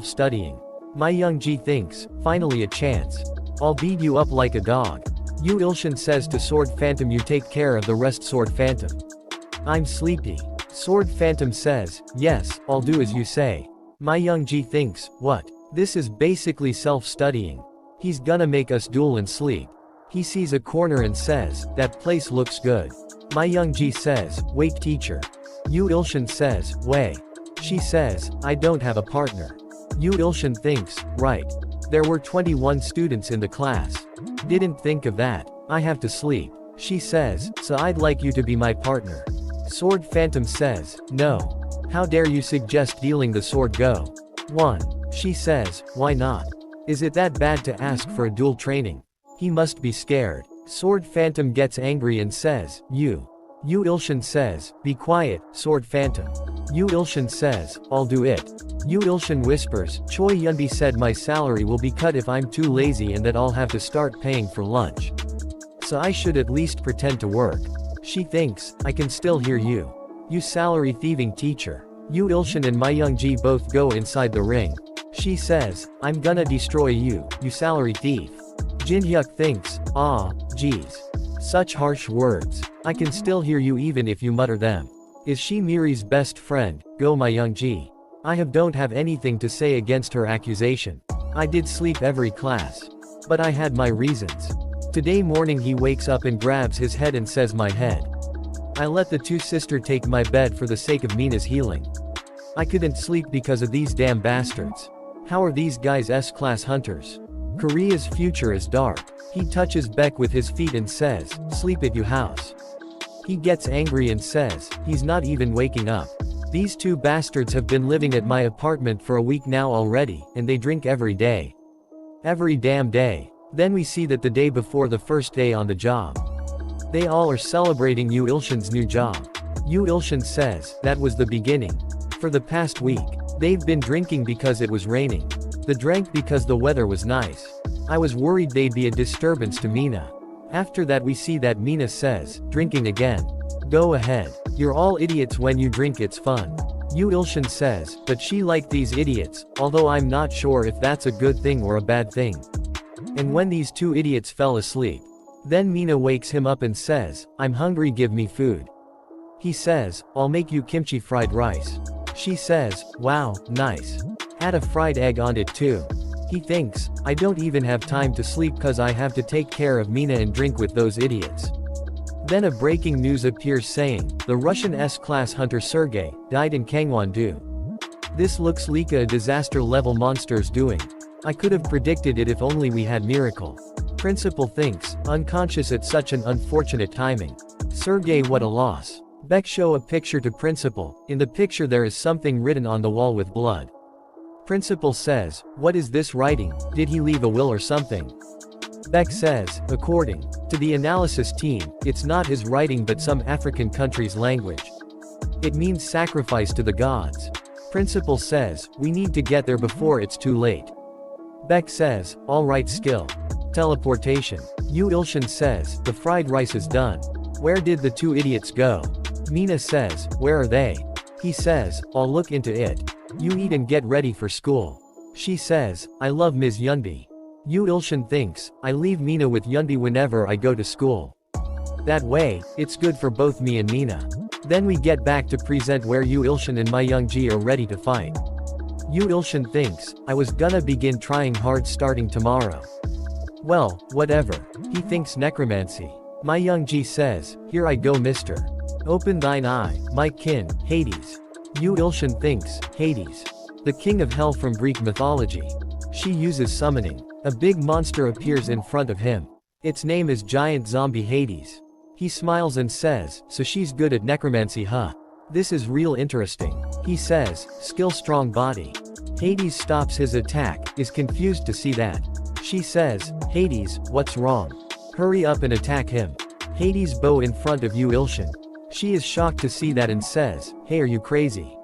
self-studying. My Young Ji thinks, finally a chance. I'll beat you up like a dog. Yu Ilshin says to Sword Phantom, you take care of the rest. Sword Phantom. I'm sleepy. Sword Phantom says, yes, I'll do as you say. My Young Ji thinks, what? This is basically self-studying. He's gonna make us duel and sleep. He sees a corner and says, that place looks good. My Young Ji says, wait teacher. Yu Ilshin says, wait. She says, I don't have a partner. Yu Ilshin thinks, right. There were 21 students in the class. Didn't think of that. I have to sleep. She says, so I'd like you to be my partner. Sword Phantom says, no. How dare you suggest dealing the sword go? 1. She says, why not? Is it that bad to ask for a duel training? He must be scared. Sword Phantom gets angry and says, Yu Ilshin says, be quiet, Sword Phantom. Yu Ilshin says, I'll do it. Yu Ilshin whispers, Choi Yunbi said my salary will be cut if I'm too lazy and that I'll have to start paying for lunch. So I should at least pretend to work. She thinks, I can still hear you. You salary thieving teacher. Yu Ilshin and My Young Ji both go inside the ring. She says, I'm gonna destroy you, you salary thief. Jin Hyuk thinks, geez. Such harsh words. I can still hear you even if you mutter them. Is she Miri's best friend? Go My Young Ji. Don't have anything to say against her accusation. I did sleep every class. But I had my reasons. Today morning he wakes up and grabs his head and says my head. I let the two sisters take my bed for the sake of Mina's healing. I couldn't sleep because of these damn bastards. How are these guys S-class hunters? Korea's future is dark. He touches Beck with his feet and says, sleep at your house. He gets angry and says, he's not even waking up. These two bastards have been living at my apartment for a week now already, and they drink every day. Every damn day. Then we see that the day before the first day on the job. They all are celebrating Yu Ilshin's new job. Yu Ilshin says, that was the beginning. For the past week, they've been drinking because it was raining. They drank because the weather was nice. I was worried they'd be a disturbance to Mina. After that we see that Mina says, drinking again. Go ahead. You're all idiots when you drink, it's fun. Yu Ilshin says, but she liked these idiots, although I'm not sure if that's a good thing or a bad thing. And when these two idiots fell asleep, then Mina wakes him up and says, I'm hungry, give me food. He says, I'll make you kimchi fried rice. She says, wow, nice. Add a fried egg on it too. He thinks, I don't even have time to sleep cause I have to take care of Mina and drink with those idiots. Then a breaking news appears saying, the Russian S-class hunter Sergei, died in Gangwon-do. This looks like a disaster level monster's doing. I could have predicted it if only we had miracle. Principal thinks, unconscious at such an unfortunate timing. Sergei, what a loss. Beck show a picture to principal. In the picture there is something written on the wall with blood. Principal says, what is this writing? Did he leave a will or something? Beck says, according to the analysis team, it's not his writing but some African country's language. It means sacrifice to the gods. Principal says, we need to get there before it's too late. Beck says, alright skill. Teleportation. Yu Ilshin says, the fried rice is done. Where did the two idiots go? Mina says, where are they? He says, I'll look into it. You eat and get ready for school. She says, I love Ms. Yunbi. Yu Ilshin thinks, I leave Mina with Yunbi whenever I go to school. That way, it's good for both me and Mina. Then we get back to present where Yu Ilshin and My Young Ji are ready to fight. Yu Ilshin thinks, I was gonna begin trying hard starting tomorrow. Well, whatever. He thinks necromancy. My Young Ji says, here I go mister. Open thine eye, my kin, Hades. Yu Ilshin thinks, Hades. The king of hell from Greek mythology. She uses summoning. A big monster appears in front of him. Its name is Giant Zombie Hades. He smiles and says, so she's good at necromancy huh? This is real interesting. He says, skill strong body. Hades stops his attack, is confused to see that. She says, Hades, what's wrong? Hurry up and attack him. Hades bow in front of Yu Ilshin. She is shocked to see that and says, hey are you crazy?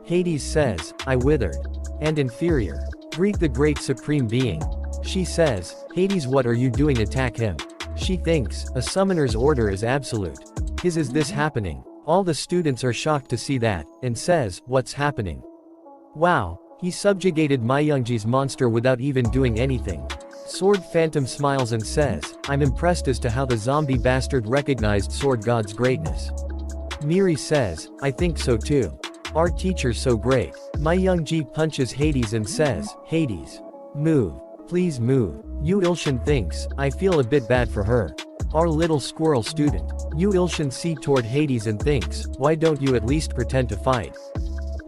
Hades says, I withered. And inferior. Greet the great supreme being. She says, Hades what are you doing attack him? She thinks, a summoner's order is absolute. Is this happening? All the students are shocked to see that, and says, what's happening? Wow. He subjugated Myungji's monster without even doing anything. Sword Phantom smiles and says, I'm impressed as to how the zombie bastard recognized Sword God's greatness. Miri says, I think so too. Our teacher's so great. Myungji punches Hades and says, Hades. Move. Please move. Yu Ilshin thinks, I feel a bit bad for her. Our little squirrel student. Yu Ilshin sees toward Hades and thinks, why don't you at least pretend to fight?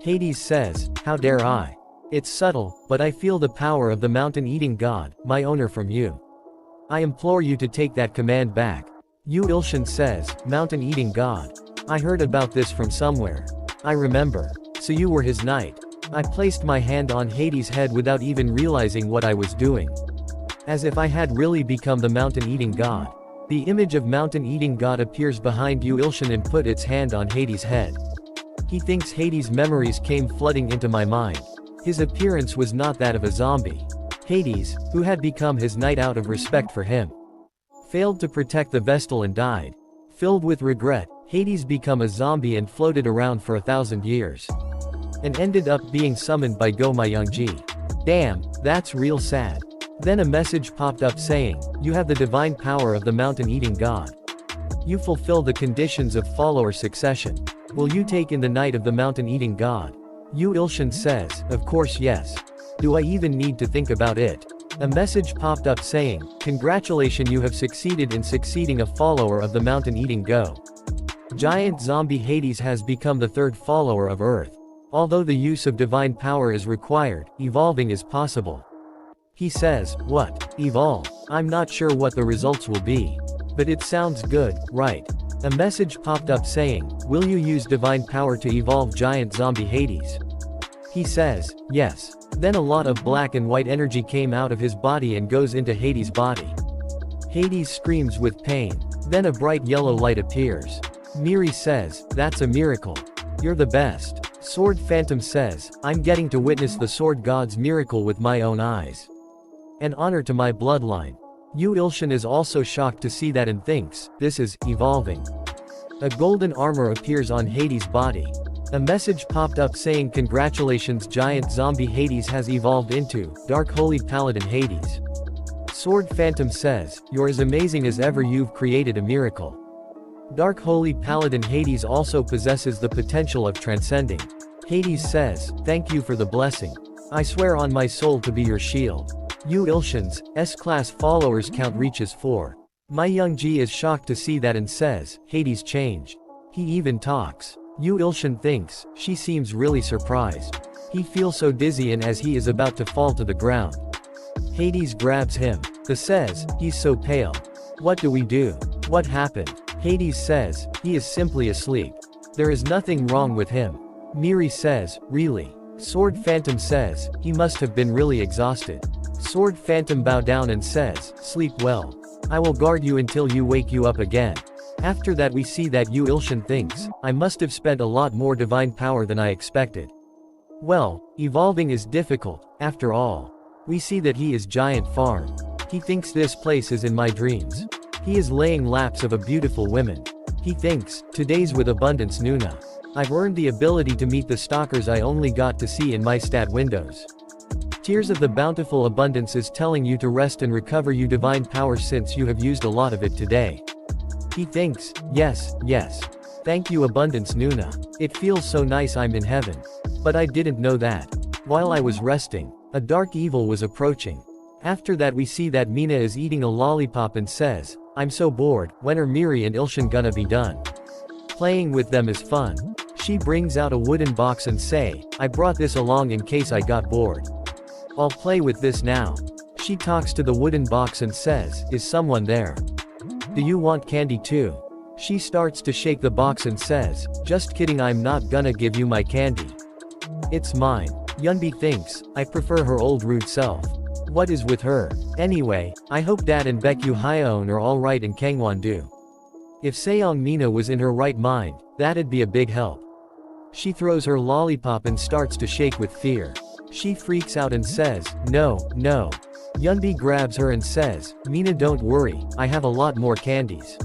Hades says, how dare I? It's subtle, but I feel the power of the mountain-eating god, my owner from you. I implore you to take that command back. Yu Ilshin says, mountain-eating god. I heard about this from somewhere. I remember. So you were his knight. I placed my hand on Hades' head without even realizing what I was doing. As if I had really become the mountain-eating god. The image of mountain-eating god appears behind Yu Ilshin and put its hand on Hades' head. He thinks Hades' memories came flooding into my mind. His appearance was not that of a zombie. Hades, who had become his knight out of respect for him, failed to protect the Vestal and died. Filled with regret, Hades became a zombie and floated around for 1,000 years. And ended up being summoned by Go Myungji. Damn, that's real sad. Then a message popped up saying, you have the divine power of the mountain-eating god. You fulfill the conditions of follower succession. Will you take in the knight of the mountain-eating god? Yu Ilshin says, of course yes. Do I even need to think about it? A message popped up saying, congratulations, you have succeeded in succeeding a follower of the mountain-eating Go. Giant zombie Hades has become the third follower of Earth. Although the use of divine power is required, evolving is possible. He says, what? Evolve? I'm not sure what the results will be. But it sounds good, right? A message popped up saying, will you use divine power to evolve giant zombie Hades? He says, yes. Then a lot of black and white energy came out of his body and goes into Hades' body. Hades screams with pain. Then a bright yellow light appears. Miri says, that's a miracle. You're the best. Sword Phantom says, I'm getting to witness the Sword God's miracle with my own eyes. An honor to my bloodline. Yu Ilshin is also shocked to see that and thinks, this is evolving. A golden armor appears on Hades' body. A message popped up saying congratulations, giant zombie Hades has evolved into Dark Holy Paladin Hades. Sword Phantom says, you're as amazing as ever, you've created a miracle. Dark Holy Paladin Hades also possesses the potential of transcending. Hades says, thank you for the blessing. I swear on my soul to be your shield. Yu Ilshin's S-class followers count reaches 4. Myungji is shocked to see that and says, Hades changed. He even talks. Yu Ilshin thinks, she seems really surprised. He feels so dizzy and as he is about to fall to the ground. Hades grabs him. The says, he's so pale. What do we do? What happened? Hades says, he is simply asleep. There is nothing wrong with him. Miri says, really? Sword Phantom says, he must have been really exhausted. Sword Phantom bow down and says, sleep well. I will guard you until you wake you up again. After that we see that Yu Ilshin thinks, I must have spent a lot more divine power than I expected. Well, evolving is difficult, after all. We see that he is giant farm. He thinks this place is in my dreams. He is laying laps of a beautiful woman. He thinks, today's with abundance Nuna. I've earned the ability to meet the stalkers I only got to see in my stat windows. Tears of the Bountiful Abundance is telling you to rest and recover your divine power since you have used a lot of it today. He thinks, yes, yes. Thank you Abundance Nuna. It feels so nice I'm in heaven. But I didn't know that. While I was resting, a dark evil was approaching. After that we see that Mina is eating a lollipop and says, I'm so bored, when are Miri and Ilshin gonna be done? Playing with them is fun. She brings out a wooden box and say, I brought this along in case I got bored. I'll play with this now. She talks to the wooden box and says, is someone there? Do you want candy too? She starts to shake the box and says, just kidding, I'm not gonna give you my candy. It's mine. Yunbi thinks, I prefer her old rude self. What is with her? Anyway, I hope Dad and Baekyu Hyeon are alright in Gangwon-do. If Seong Mina was in her right mind, that'd be a big help. She throws her lollipop and starts to shake with fear. She freaks out and says, no, no. Yunbi grabs her and says, Mina don't worry, I have a lot more candies.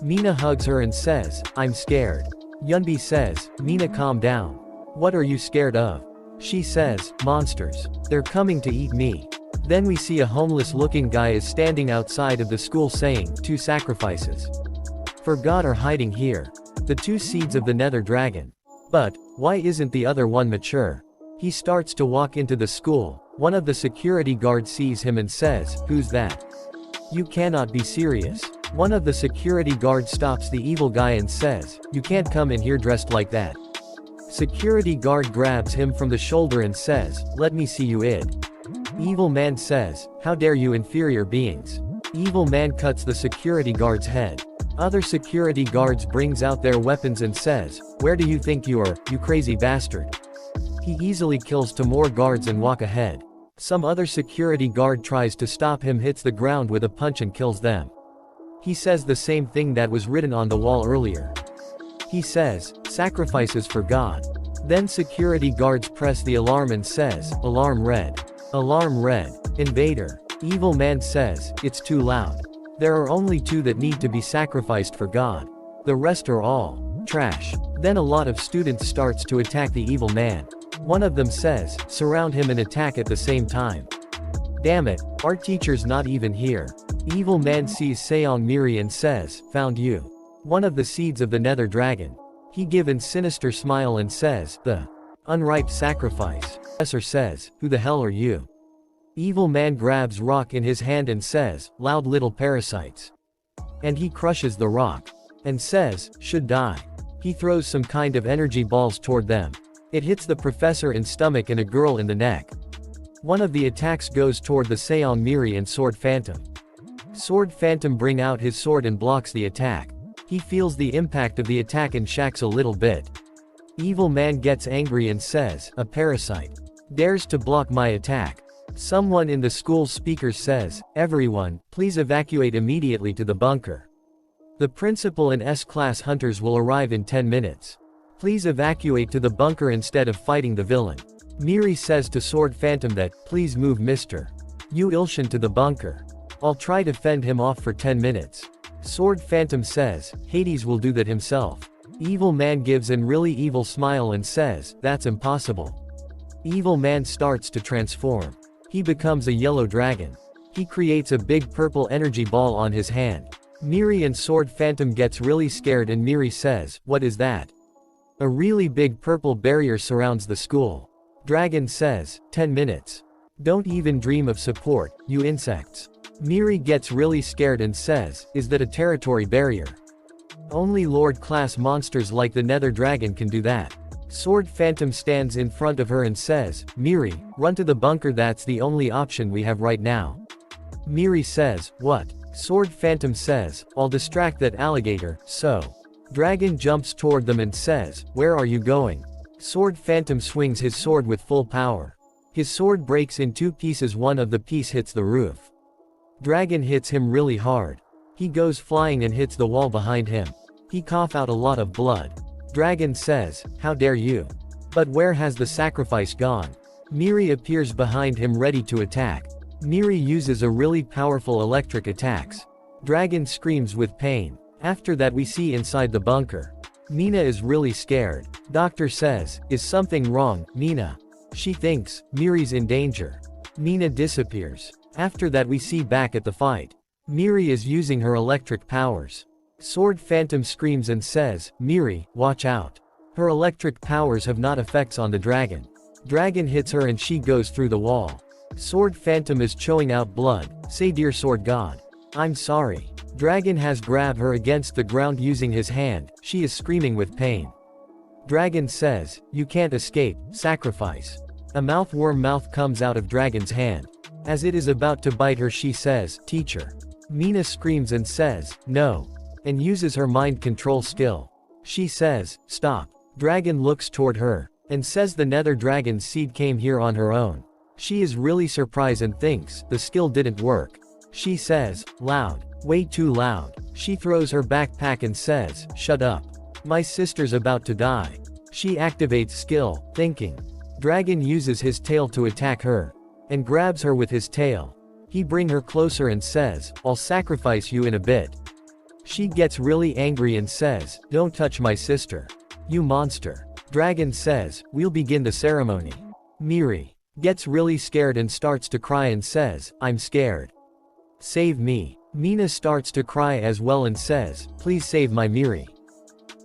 Mina hugs her and says, I'm scared. Yunbi says, Mina calm down. What are you scared of? She says, monsters. They're coming to eat me. Then we see a homeless-looking guy is standing outside of the school saying, 2 sacrifices for God are hiding here. The 2 seeds of the nether dragon. But, why isn't the other one mature? He starts to walk into the school. One of the security guards sees him and says, who's that? You cannot be serious. One of the security guards stops the evil guy and says, you can't come in here dressed like that. Security guard grabs him from the shoulder and says, let me see you id. Evil man says, how dare you inferior beings. Evil man cuts the security guard's head. Other security guards brings out their weapons and says, where do you think you are, you crazy bastard? He easily kills 2 more guards and walk ahead. Some other security guard tries to stop him, hits the ground with a punch and kills them. He says the same thing that was written on the wall earlier. He says, sacrifices for God. Then security guards press the alarm and says, alarm red. Alarm red. Invader. Evil man says, it's too loud. There are only 2 that need to be sacrificed for God. The rest are all trash. Then a lot of students starts to attack the evil man. One of them says, surround him and attack at the same time. Damn it, our teacher's not even here. Evil man sees Seong Miri and says, found you. One of the seeds of the nether dragon. He gives a sinister smile and says, the unripe sacrifice. Professor says, who the hell are you? Evil man grabs rock in his hand and says, loud little parasites. And he crushes the rock. And says, should die. He throws some kind of energy balls toward them. It hits the professor in stomach and a girl in the neck. One of the attacks goes toward the Seong Miri and Sword Phantom. Sword Phantom bring out his sword and blocks the attack. He feels the impact of the attack and shacks a little bit. Evil man gets angry and says, a parasite dares to block my attack. Someone in the school speaker says, everyone, please evacuate immediately to the bunker. The principal and S-class hunters will arrive in 10 minutes. Please evacuate to the bunker instead of fighting the villain. Miri says to Sword Phantom that, please move Mr. Yu Ilshin to the bunker. I'll try to fend him off for 10 minutes. Sword Phantom says, Hades will do that himself. Evil man gives an really evil smile and says, that's impossible. Evil man starts to transform. He becomes a yellow dragon. He creates a big purple energy ball on his hand. Miri and Sword Phantom gets really scared and Miri says, what is that? A really big purple barrier surrounds the school. Dragon says, 10 minutes. Don't even dream of support, you insects. Miri gets really scared and says, is that a territory barrier? Only Lord class monsters like the Nether Dragon can do that. Sword Phantom stands in front of her and says, Miri, run to the bunker, that's the only option we have right now. Miri says, what? Sword Phantom says, I'll distract that alligator, so. Dragon jumps toward them and says, where are you going? Sword Phantom swings his sword with full power. His sword breaks in 2 pieces, one of the piece hits the roof. Dragon hits him really hard. He goes flying and hits the wall behind him. He coughs out a lot of blood. Dragon says, how dare you? But where has the sacrifice gone? Miri appears behind him ready to attack. Miri uses a really powerful electric attacks. Dragon screams with pain. After that we see inside the bunker. Mina is really scared. Doctor says, is something wrong, Mina? She thinks, Miri's in danger. Mina disappears. After that we see back at the fight. Miri is using her electric powers. Sword Phantom screams and says, Miri, watch out. Her electric powers have not effects on the dragon. Dragon hits her and she goes through the wall. Sword Phantom is chewing out blood. Say dear Sword God. I'm sorry. Dragon has grabbed her against the ground using his hand. She is screaming with pain. Dragon says, you can't escape, sacrifice. A mouthworm mouth comes out of Dragon's hand. As it is about to bite her she says, teacher. Mina screams and says, no. And uses her mind control skill. She says, stop. Dragon looks toward her. And says the Nether Dragon's seed came here on her own. She is really surprised and thinks, the skill didn't work. She says, loud. Way too loud. She throws her backpack and says, shut up. My sister's about to die. She activates skill, thinking. Dragon uses his tail to attack her. And grabs her with his tail. He brings her closer and says, I'll sacrifice you in a bit. She gets really angry and says, don't touch my sister. You monster. Dragon says, we'll begin the ceremony. Miri gets really scared and starts to cry and says, I'm scared. Save me. Mina starts to cry as well and says, please save my Miri.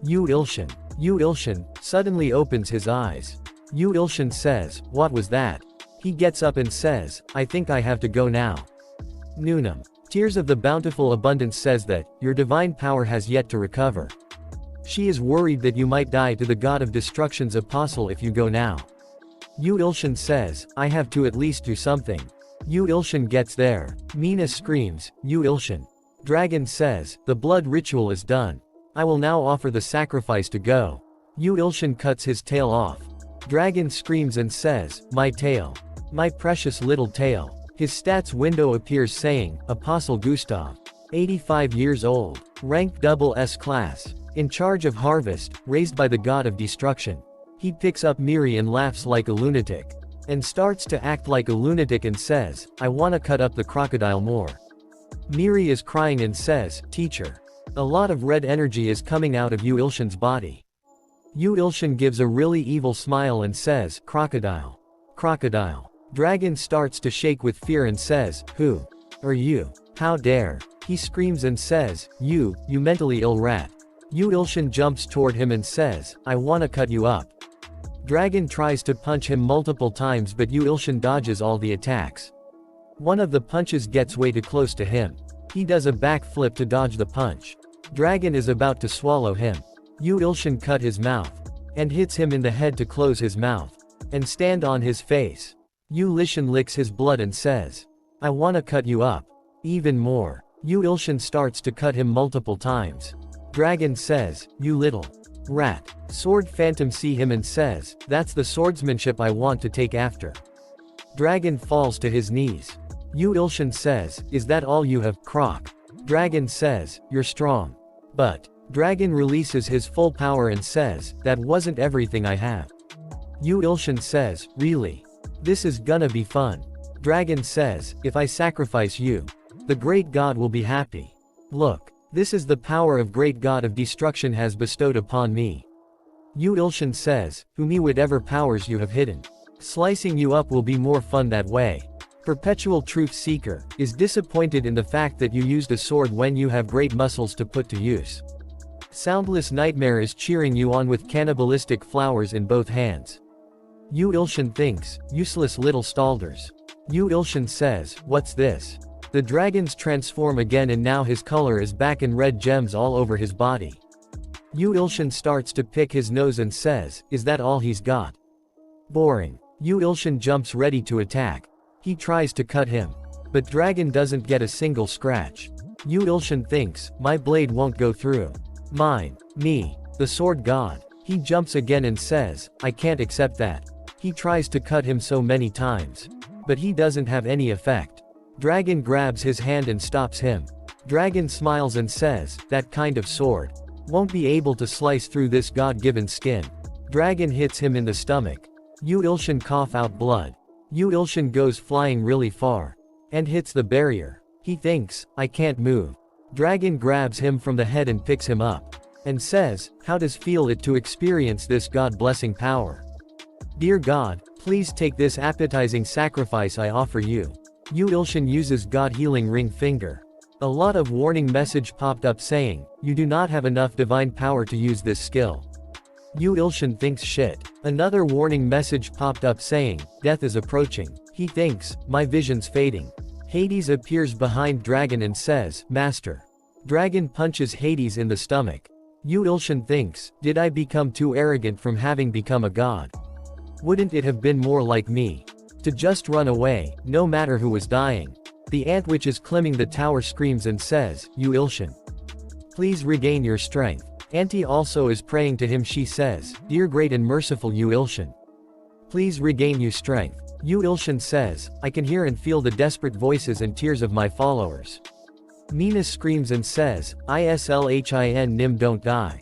Yu Ilshin suddenly opens his eyes. Yu Ilshin says, what was that? He gets up and says, I think I have to go now. Nunam, Tears of the Bountiful Abundance says that, your divine power has yet to recover. She is worried that you might die to the God of Destruction's apostle if you go now. Yu Ilshin says, I have to at least do something. Yu Ilshin gets there. Mina screams, Yu Ilshin. Dragon says, the blood ritual is done. I will now offer the sacrifice to go. Yu Ilshin cuts his tail off. Dragon screams and says, my tail. My precious little tail. His stats window appears saying, Apostle Gustav. 85 years old. Rank SS class. In charge of harvest, raised by the god of destruction. He picks up Miri and laughs like a lunatic. And starts to act like a lunatic and says, I wanna cut up the crocodile more. Miri is crying and says, teacher. A lot of red energy is coming out of Yu Ilshin's body. Yu Ilshin gives a really evil smile and says, crocodile. Crocodile. Dragon starts to shake with fear and says, who are you? How dare? He screams and says, you mentally ill rat. Yu Ilshin jumps toward him and says, I wanna cut you up. Dragon tries to punch him multiple times but Yu Ilshin dodges all the attacks. One of the punches gets way too close to him. He does a backflip to dodge the punch. Dragon is about to swallow him. Yu Ilshin cut his mouth. And hits him in the head to close his mouth. And stand on his face. Yu Ilshin licks his blood and says, I wanna cut you up. Even more. Yu Ilshin starts to cut him multiple times. Dragon says, you little rat. Sword Phantom see him and says, that's the swordsmanship I want to take after. Dragon falls to his knees. Yu Ilshin says, is that all you have, Croc? Dragon says, you're strong. But, Dragon releases his full power and says, that wasn't everything I have. Yu Ilshin says, really? This is gonna be fun. Dragon says, if I sacrifice you, the great god will be happy. Look, this is the power of great god of destruction has bestowed upon me. Yu Ilshin says, who me whatever powers you have hidden. Slicing you up will be more fun that way. Perpetual Truth Seeker is disappointed in the fact that you used a sword when you have great muscles to put to use. Soundless Nightmare is cheering you on with cannibalistic flowers in both hands. Yu Ilshin thinks, useless little stalders. Yu Ilshin says, what's this? The dragons transform again and now his color is back and red gems all over his body. Yu Ilshin starts to pick his nose and says, is that all he's got? Boring. Yu Ilshin jumps ready to attack. He tries to cut him. But Dragon doesn't get a single scratch. Yu Ilshin thinks, my blade won't go through. Mine. Me. The sword god. He jumps again and says, I can't accept that. He tries to cut him so many times. But he doesn't have any effect. Dragon grabs his hand and stops him. Dragon smiles and says, that kind of sword won't be able to slice through this god-given skin. Dragon hits him in the stomach. Yu Ilshin cough out blood. Yu Ilshin goes flying really far. And hits the barrier. He thinks, I can't move. Dragon grabs him from the head and picks him up. And says, how does feel it to experience this god-blessing power? Dear God, please take this appetizing sacrifice I offer you. Yu Ilshin uses God Healing Ring Finger. A lot of warning message popped up saying, you do not have enough divine power to use this skill. Yu Ilshin thinks shit. Another warning message popped up saying, death is approaching. He thinks, my vision's fading. Hades appears behind Dragon and says, Master. Dragon punches Hades in the stomach. Yu Ilshin thinks, did I become too arrogant from having become a god? Wouldn't it have been more like me to just run away, no matter who was dying? The ant which is climbing the tower screams and says, Yu Ilshin, please regain your strength. Auntie also is praying to him. She says, dear great and merciful Yu Ilshin, please regain your strength. Yu Ilshin says, I can hear and feel the desperate voices and tears of my followers. Mina screams and says, Islhin Nim don't die.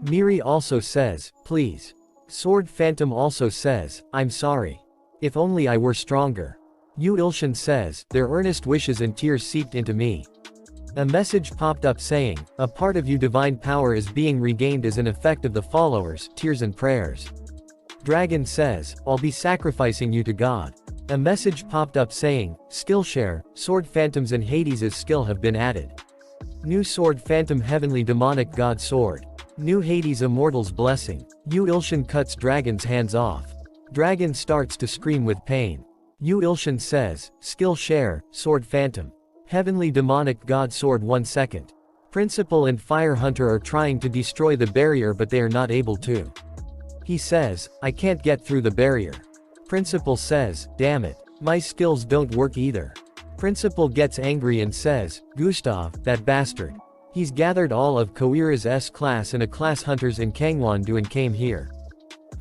Miri also says, please. Sword Phantom also says, I'm sorry. If only I were stronger. Yu Ilshin says, their earnest wishes and tears seeped into me. A message popped up saying, a part of you divine power is being regained as an effect of the followers' tears and prayers. Dragon says, I'll be sacrificing you to God. A message popped up saying, Skillshare, Sword Phantoms and Hades' skill have been added. New Sword Phantom Heavenly Demonic God Sword. New Hades Immortal's Blessing. Yu Ilshin cuts Dragon's hands off. Dragon starts to scream with pain. Yu Ilshin says, Skillshare, Sword Phantom. Heavenly Demonic God Sword 1 second. Principal and Fire Hunter are trying to destroy the barrier but they are not able to. He says, I can't get through the barrier. Principal says, damn it. My skills don't work either. Principal gets angry and says, Gustav, that bastard. He's gathered all of Koira's S-class and A-class hunters in Kangwon-do and came here.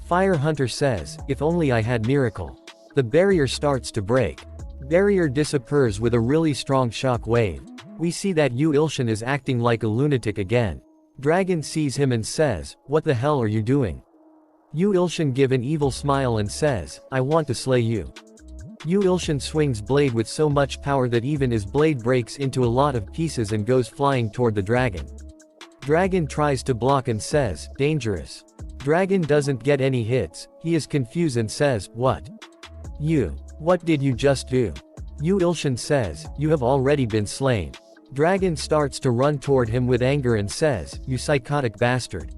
Fire Hunter says, if only I had Miracle. The barrier starts to break. Barrier disappears with a really strong shock wave. We see that Yu Ilshin is acting like a lunatic again. Dragon sees him and says, what the hell are you doing? Yu Ilshin gives an evil smile and says, I want to slay you. Yu Ilshin swings blade with so much power that even his blade breaks into a lot of pieces and goes flying toward the dragon. Dragon tries to block and says, dangerous. Dragon doesn't get any hits, he is confused and says, what? What did you just do? Yu Ilshin says, you have already been slain. Dragon starts to run toward him with anger and says, you psychotic bastard.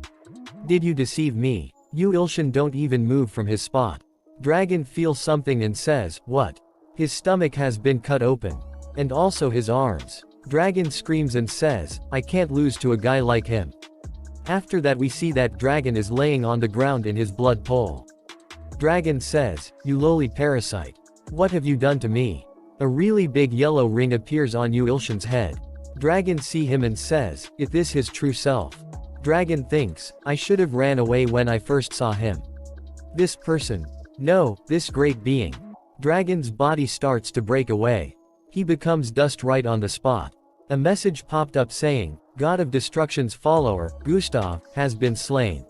Did you deceive me? Yu Ilshin don't even move from his spot. Dragon feels something and says, what? His stomach has been cut open. And also his arms. Dragon screams and says, I can't lose to a guy like him. After that we see that Dragon is laying on the ground in his blood pool. Dragon says, you lowly parasite. What have you done to me? A really big yellow ring appears on Yu Ilshin's head. Dragon see him and says, is this his true self? Dragon thinks, I should have ran away when I first saw him. This person. No, this great being. Dragon's body starts to break away. He becomes dust right on the spot. A message popped up saying, God of Destruction's follower, Gustav, has been slain.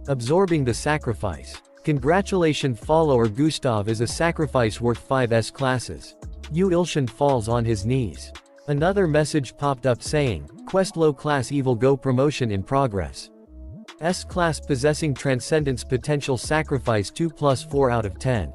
Absorbing the sacrifice. Congratulations, follower Gustav is a sacrifice worth 5 S-classes. Yu Ilshin falls on his knees. Another message popped up saying, Quest Low Class Evil Go promotion in progress. S-class possessing Transcendence potential sacrifice 2+4 out of 10.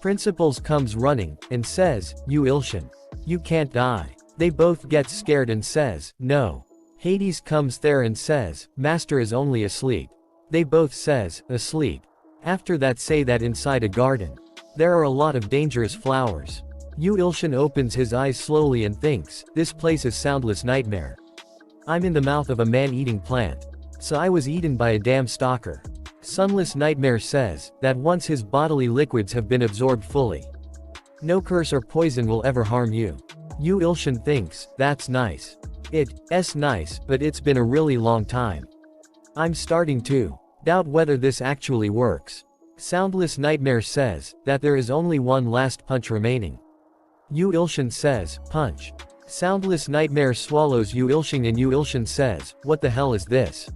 Principals comes running, and says, Yu Ilshin. You can't die. They both get scared and says, no. Hades comes there and says, Master is only asleep. They both says, asleep. After that say that inside a garden. There are a lot of dangerous flowers. Yu Ilshin opens his eyes slowly and thinks, this place is soundless nightmare. I'm in the mouth of a man-eating plant. So I was eaten by a damn stalker. Sunless Nightmare says, that once his bodily liquids have been absorbed fully. No curse or poison will ever harm you. Yu Ilshin thinks, that's nice. It's nice, but it's been a really long time. I'm starting to doubt whether this actually works. Soundless Nightmare says, that there is only one last punch remaining. Yu Ilshin says, punch. Soundless Nightmare swallows Yu Ilshin and Yu Ilshin says, what the hell is this?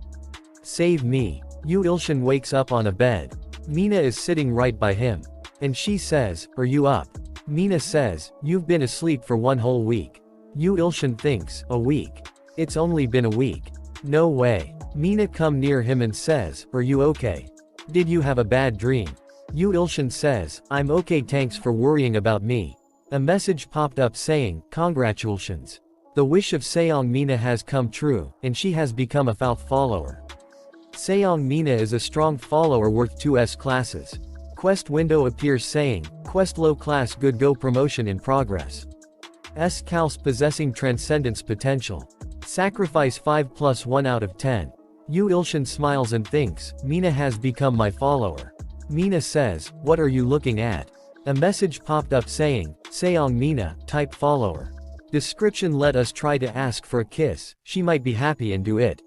Save me. Yu Ilshin wakes up on a bed. Mina is sitting right by him. And she says, are you up? Mina says, you've been asleep for 1 whole week. Yu Ilshin thinks, a week? It's only been a week. No way. Mina come near him and says, are you okay? Did you have a bad dream? Yu Ilshin says, I'm okay, thanks for worrying about me. A message popped up saying, congratulations. The wish of Seong Mina has come true, and she has become a Falth follower. Seong Mina is a strong follower worth 2 S-classes. Quest window appears saying, Quest Low Class Good Go promotion in progress. S-Cals possessing Transcendence potential. Sacrifice 5+1 out of 10. Yu Ilshin smiles and thinks, Mina has become my follower. Mina says, what are you looking at? A message popped up saying, Seong Mina, type follower. Description, let us try to ask for a kiss, she might be happy and do it.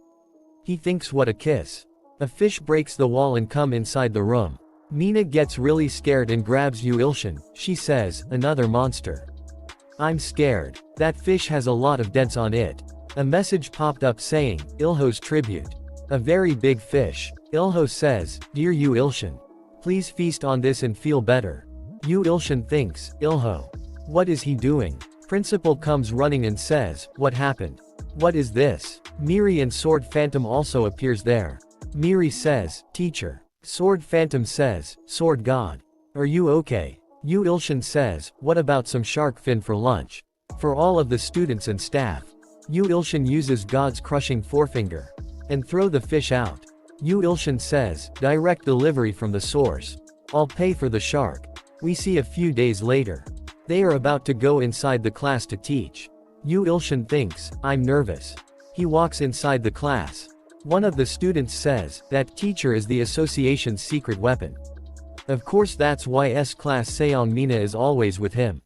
He thinks, what a kiss. A fish breaks the wall and come inside the room. Mina gets really scared and grabs Yu Ilshin. She says, another monster. I'm scared. That fish has a lot of dents on it. A message popped up saying, Ilho's tribute. A very big fish. Ilho says, dear Yu Ilshin. Please feast on this and feel better. Yu Ilshin thinks, Ilho. What is he doing? Principal comes running and says, what happened? What is this? Miri and Sword Phantom also appears there. Miri says, teacher. Sword Phantom says, Sword God. Are you okay? Yu Ilshin says, what about some shark fin for lunch? For all of the students and staff. Yu Ilshin uses God's crushing forefinger. And throw the fish out. Yu Ilshin says, direct delivery from the source. I'll pay for the shark. We see a few days later. They are about to go inside the class to teach. Yu Ilshin thinks, I'm nervous. He walks inside the class. One of the students says, that teacher is the association's secret weapon. Of course that's why S-class Seong Mina is always with him.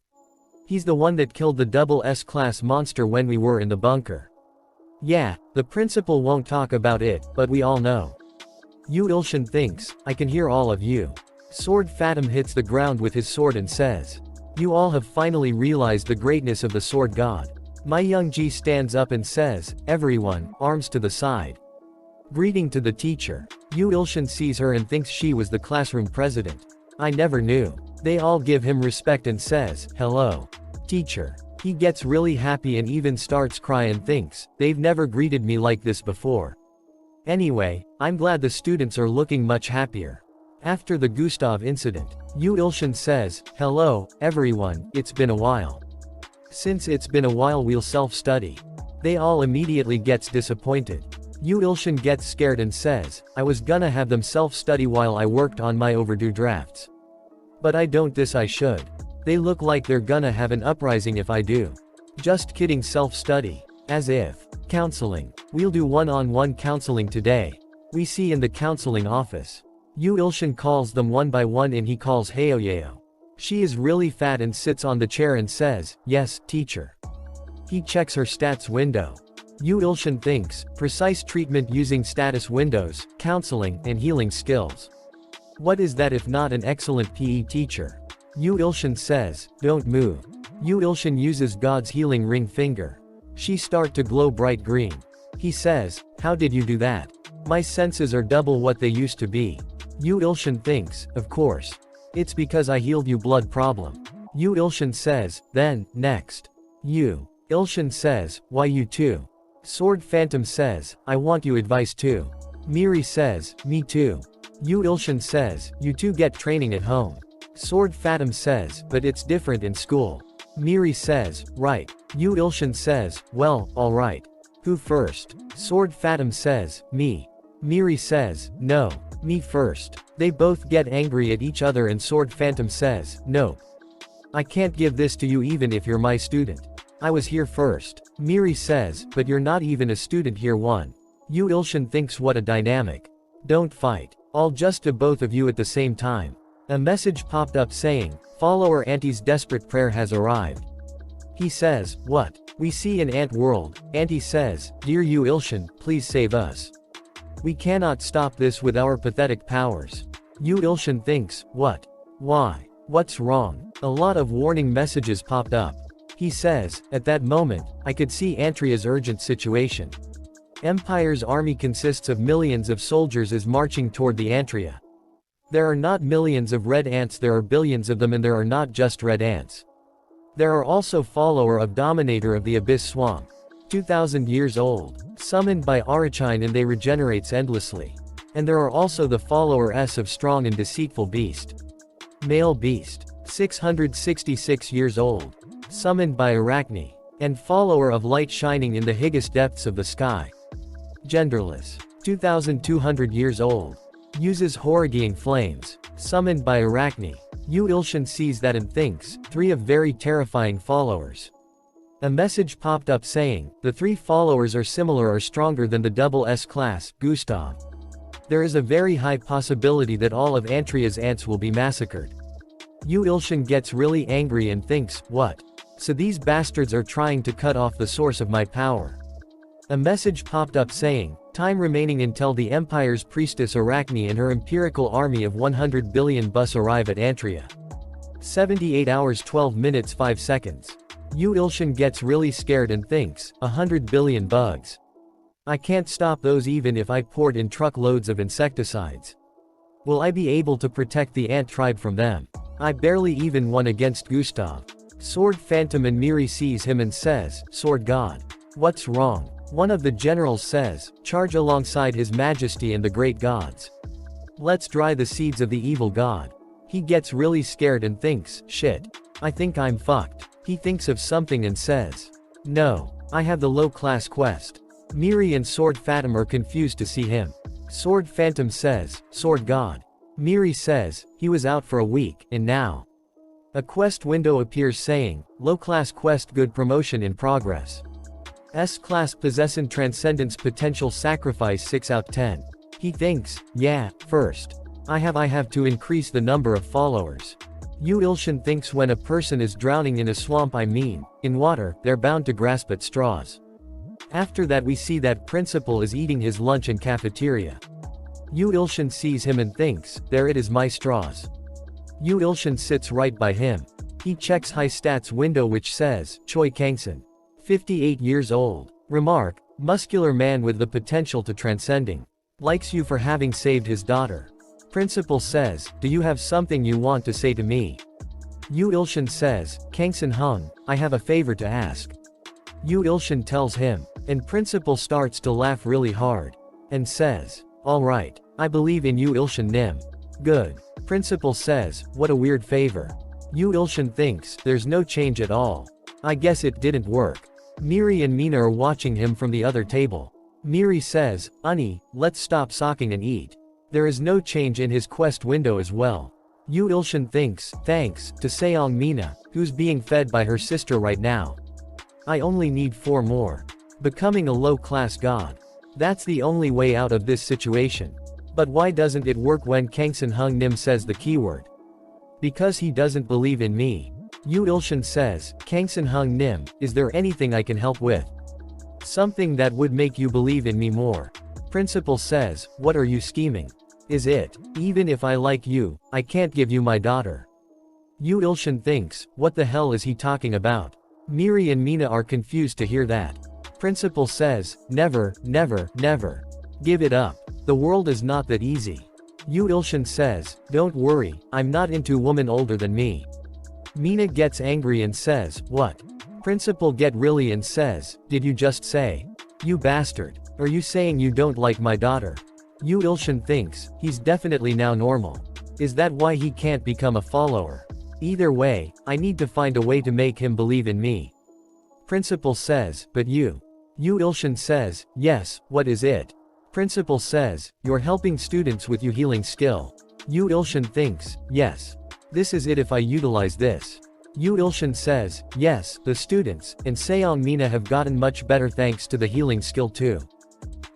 He's the one that killed the double S-class monster when we were in the bunker. Yeah, the principal won't talk about it, but we all know. Yu Ilshin thinks, I can hear all of you. Sword Phantom hits the ground with his sword and says, you all have finally realized the greatness of the sword god. My Young-ji stands up and says, everyone, arms to the side. Greeting to the teacher. Yu Ilshin sees her and thinks she was the classroom president. I never knew. They all give him respect and says, hello. Teacher. He gets really happy and even starts crying and thinks, they've never greeted me like this before. Anyway, I'm glad the students are looking much happier. After the Gustav incident, Yu Ilshin says, hello, everyone, it's been a while. Since it's been a while we'll self-study. They all immediately gets disappointed. Yu Ilshin gets scared and says, I was gonna have them self-study while I worked on my overdue drafts. But I don't this I should. They look like they're gonna have an uprising if I do. Just kidding self-study. As if. Counseling. We'll do one-on-one counseling today. We see in the counseling office. Yu Ilshin calls them one by one and he calls Haoyeo. She is really fat and sits on the chair and says, yes, teacher. He checks her stats window. Yu Ilshin thinks, precise treatment using status windows, counseling, and healing skills. What is that if not an excellent PE teacher? Yu Ilshin says, don't move. Yu Ilshin uses God's healing ring finger. She start to glow bright green. He says, how did you do that? My senses are double what they used to be. Yu Ilshin thinks, of course. It's because I healed you blood problem. Yu Ilshin says, then, next. Yu Ilshin says, why you too? Sword Phantom says, I want you advice too. Miri says, me too. Yu Ilshin says, you two get training at home. Sword Phantom says, but it's different in school. Miri says, right. Yu Ilshin says, well, alright. Who first? Sword Phantom says, me. Miri says, no. Me first. They both get angry at each other and Sword Phantom says, no. I can't give this to you even if you're my student. I was here first. Miri says, but you're not even a student here one. Yu Ilshin thinks what a dynamic. Don't fight. I'll just to both of you at the same time. A message popped up saying, follower Auntie's desperate prayer has arrived. He says, what? We see in Ant World. Auntie says, dear Yu Ilshin, please save us. We cannot stop this with our pathetic powers. Yu Ilshin thinks, what? Why? What's wrong? A lot of warning messages popped up. He says, at that moment, I could see Antria's urgent situation. Empire's army consists of millions of soldiers is marching toward the Antria. There are not millions of red ants, there are billions of them, and there are not just red ants. There are also follower of Dominator of the Abyss Swamp. 2000 years old. Summoned by Arachine and they regenerates endlessly. And there are also the follower S of Strong and Deceitful Beast. Male Beast. 666 years old. Summoned by Arachne. And follower of Light shining in the highest depths of the sky. Genderless. 2200 years old. Uses Horrigying Flames. Summoned by Arachne. Yu Ilshin sees that and thinks, 3 of very terrifying followers. A message popped up saying, the 3 followers are similar or stronger than the double S class, Gustav. There is a very high possibility that all of Antria's ants will be massacred. Yu Ilshin gets really angry and thinks, what? So these bastards are trying to cut off the source of my power. A message popped up saying, time remaining until the Empire's priestess Arachne and her empirical army of 100 billion bus arrive at Antria. 78 hours 12 minutes 5 seconds. Yu Ilshin gets really scared and thinks, 100 billion bugs. I can't stop those even if I poured in truckloads of insecticides. Will I be able to protect the ant tribe from them? I barely even won against Gustav. Sword Phantom and Miri sees him and says, Sword God. What's wrong? One of the generals says, charge alongside His Majesty and the great gods. Let's dry the seeds of the evil god. He gets really scared and thinks, shit. I think I'm fucked. He thinks of something and says, no, I have the low-class quest. Miri and Sword Phantom are confused to see him. Sword Phantom says, Sword God. Miri says, he was out for a week, and now. A quest window appears saying, low-class quest good promotion in progress. S-class possession transcendence potential sacrifice 6 out 10. He thinks, yeah, first. I have to increase the number of followers. Yu Ilshin thinks when a person is drowning in a swamp in water, they're bound to grasp at straws. After that we see that principal is eating his lunch in cafeteria. Yu Ilshin sees him and thinks, there it is my straws. Yu Ilshin sits right by him. He checks high stats window which says, Choi Kangson. 58 years old. Remark, muscular man with the potential to transcending. Likes you for having saved his daughter. Principal says, do you have something you want to say to me? Yu Ilshin says, Kangson Hung, I have a favor to ask. Yu Ilshin tells him, and principal starts to laugh really hard. And says, alright, I believe in Yu Ilshin Nim. Good. Principal says, what a weird favor. Yu Ilshin thinks, there's no change at all. I guess it didn't work. Miri and Mina are watching him from the other table. Miri says, Unnie, let's stop socking and eat. There is no change in his quest window as well. Yu Ilshin thinks, thanks, to Seong Mina, who's being fed by her sister right now. I only need 4 more. Becoming a low-class god. That's the only way out of this situation. But why doesn't it work when Kangson Hung Nim says the keyword? Because he doesn't believe in me. Yu Ilshin says, Kangson Hung Nim, is there anything I can help with? Something that would make you believe in me more. Principal says, what are you scheming? Is it, even if I like you, I can't give you my daughter? Yu Ilshin thinks, what the hell is he talking about? Miri and Mina are confused to hear that. Principal says, never, never, never. Give it up. The world is not that easy. Yu Ilshin says, don't worry, I'm not into woman older than me. Mina gets angry and says, what? Principal get really and says, did you just say? You bastard. Are you saying you don't like my daughter? Yu Ilshin thinks, he's definitely now normal. Is that why he can't become a follower? Either way, I need to find a way to make him believe in me. Principal says, but you. Yu Ilshin says, yes, what is it? Principal says, you're helping students with your healing skill. Yu Ilshin thinks, yes. This is it if I utilize this. Yu Ilshin says, yes, the students, and Seong Mina have gotten much better thanks to the healing skill too.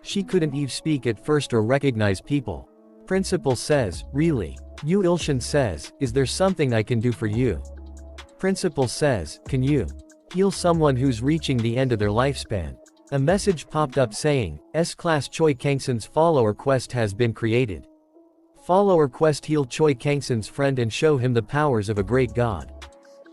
She couldn't even speak at first or recognize people. Principal says, really? Yu Ilshin says, is there something I can do for you? Principal says, can you heal someone who's reaching the end of their lifespan? A message popped up saying, S-Class Choi Kangson's follower quest has been created. Follower quest heal Choi Kangson's friend and show him the powers of a great god.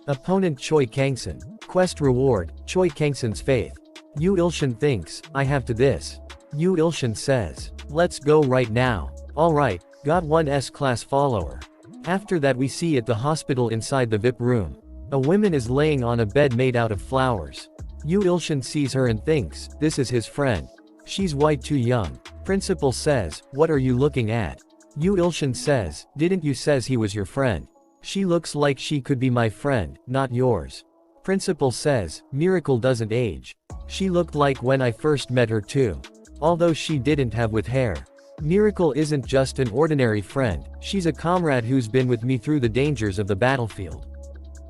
Opponent Choi Kangson. Quest reward, Choi Kangson's faith. Yu Ilshin thinks, I have to this. Yu Ilshin says, let's go right now. Alright, got one S-Class follower. After that we see at the hospital inside the VIP room. A woman is laying on a bed made out of flowers. Yu Ilshin sees her and thinks, this is his friend. She's way too young. Principal says, what are you looking at? Yu Ilshin says, didn't you says he was your friend? She looks like she could be my friend, not yours. Principal says, Miracle doesn't age. She looked like when I first met her too. Although she didn't have with hair. Miracle isn't just an ordinary friend, she's a comrade who's been with me through the dangers of the battlefield.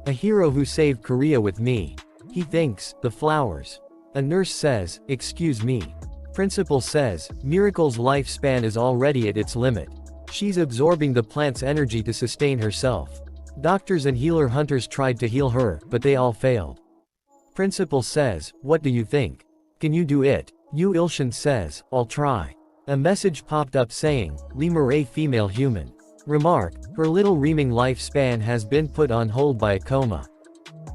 A hero who saved Korea with me. He thinks, the flowers. A nurse says, excuse me. Principal says, Miracle's lifespan is already at its limit. She's absorbing the plant's energy to sustain herself. Doctors and healer hunters tried to heal her, but they all failed. Principal says, what do you think? Can you do it? Yu Ilshin says, I'll try. A message popped up saying, Lemur a female human. Remark, her little reaming lifespan has been put on hold by a coma.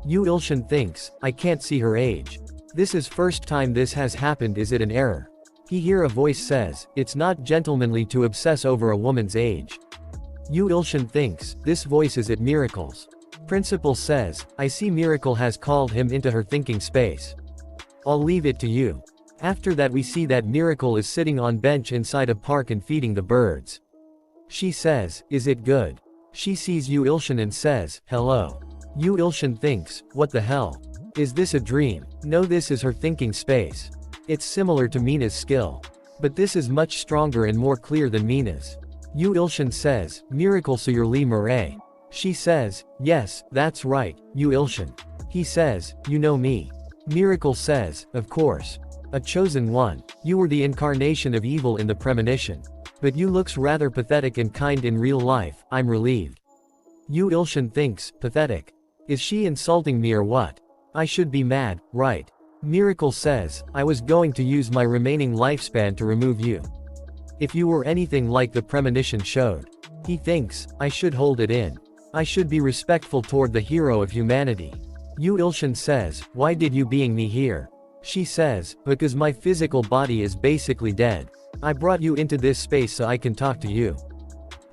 Yu Ilshin thinks, I can't see her age. This is first time this has happened, is it an error? He hear a voice says, it's not gentlemanly to obsess over a woman's age. Yu Ilshin thinks, this voice is it Miracle's. Principal says, I see Miracle has called him into her thinking space. I'll leave it to you. After that we see that Miracle is sitting on bench inside a park and feeding the birds. She says, is it good? She sees Yu Ilshin and says, hello. Yu Ilshin thinks, what the hell? Is this a dream? No, this is her thinking space. It's similar to Mina's skill. But this is much stronger and more clear than Mina's. Yu Ilshin says, miracle, so you're Lee Murray. She says, yes, that's right, Yu Ilshin. He says, you know me. Miracle says, of course. A chosen one. You were the incarnation of evil in the premonition. But you looks rather pathetic and kind in real life, I'm relieved. Yu Ilshin thinks, pathetic. Is she insulting me or what? I should be mad, right? Miracle says, I was going to use my remaining lifespan to remove you. If you were anything like the premonition showed. He thinks, I should hold it in. I should be respectful toward the hero of humanity. Yu Ilshin says, why did you being me here? She says, because my physical body is basically dead. I brought you into this space so I can talk to you.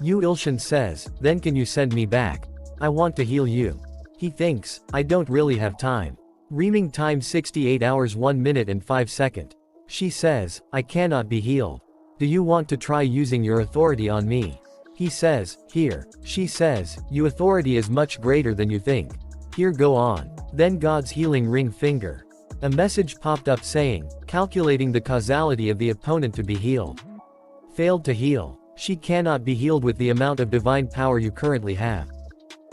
Yu Ilshin says, then can you send me back? I want to heal you. He thinks, I don't really have time. Reaming time 68 hours 1 minute and 5 seconds. She says, I cannot be healed. Do you want to try using your authority on me? He says, here. She says, your authority is much greater than you think. Here, go on. Then God's healing ring finger. A message popped up saying, calculating the causality of the opponent to be healed. Failed to heal. She cannot be healed with the amount of divine power you currently have.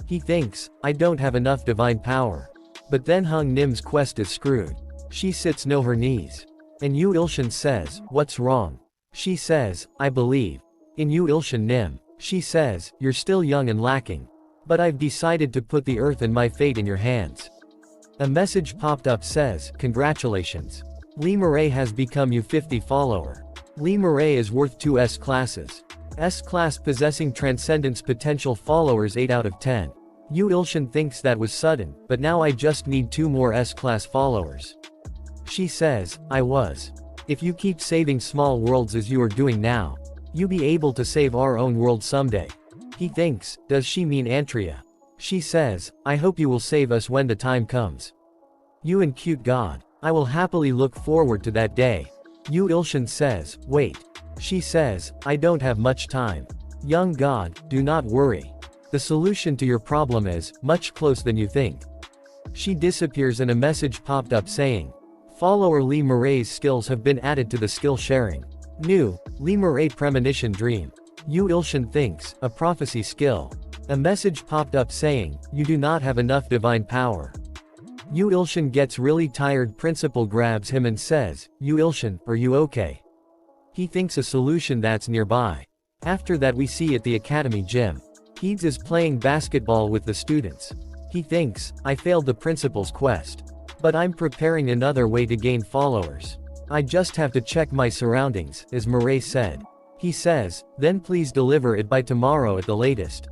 He thinks, I don't have enough divine power. But then Hung Nim's quest is screwed. She sits no her knees. And Yu Ilshin says, what's wrong? She says, I believe. In Yu Ilshin Nim. She says, you're still young and lacking. But I've decided to put the earth and my fate in your hands. A message popped up says, congratulations. Lee Murray has become U50 follower. Lee Murray is worth 2 S-classes. S-class possessing transcendence potential followers 8 out of 10. Yu Ilshin thinks that was sudden, but now I just need 2 more S-class followers. She says, I was. If you keep saving small worlds as you are doing now, you be able to save our own world someday. He thinks, does she mean Antria? She says, I hope you will save us when the time comes. You and cute God. I will happily look forward to that day. Yu Ilshin says, wait. She says, I don't have much time. Young God, do not worry. The solution to your problem is much closer than you think. She disappears and a message popped up saying, follower Lee Murray's skills have been added to the skill sharing. New, Lee Murray premonition dream. Yu Ilshin thinks, a prophecy skill. A message popped up saying, you do not have enough divine power. Yu Ilshin gets really tired. Principal grabs him and says, Yu Ilshin, are you okay? He thinks a solution that's nearby. After that we see at the academy gym. Heeds is playing basketball with the students. He thinks, I failed the principal's quest. But I'm preparing another way to gain followers. I just have to check my surroundings, as Murray said. He says, then please deliver it by tomorrow at the latest.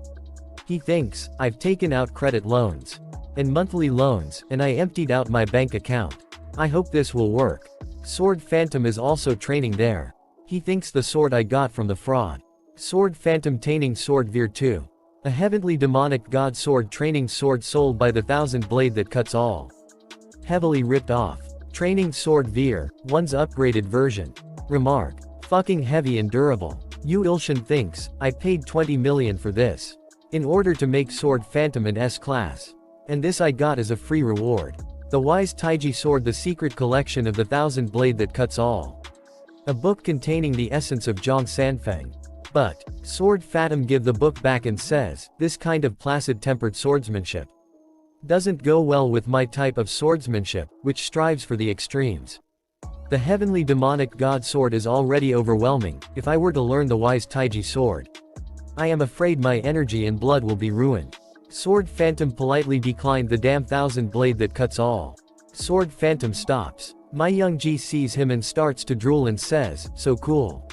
He thinks, I've taken out credit loans. And monthly loans, and I emptied out my bank account. I hope this will work. Sword Phantom is also training there. He thinks the sword I got from the fraud. Sword Phantom Taining Sword Veer 2. A heavenly demonic god sword training sword sold by the 1000 blade that cuts all. Heavily ripped off. Training sword Veer, one's upgraded version. Remark. Fucking heavy and durable. Yu Ilshin thinks, I paid 20 million for this. In order to make Sword Phantom an S-class. And this I got as a free reward. The Wise Taiji Sword, the secret collection of the 1000 blade that cuts all. A book containing the essence of Zhang Sanfeng. But, Sword Phantom give the book back and says, this kind of placid tempered swordsmanship doesn't go well with my type of swordsmanship, which strives for the extremes. The heavenly demonic god sword is already overwhelming. If I were to learn the Wise Taiji sword, I am afraid my energy and blood will be ruined. Sword Phantom politely declined the damn 1000 blade that cuts all. Sword Phantom stops. My Young Ji sees him and starts to drool and says, so cool.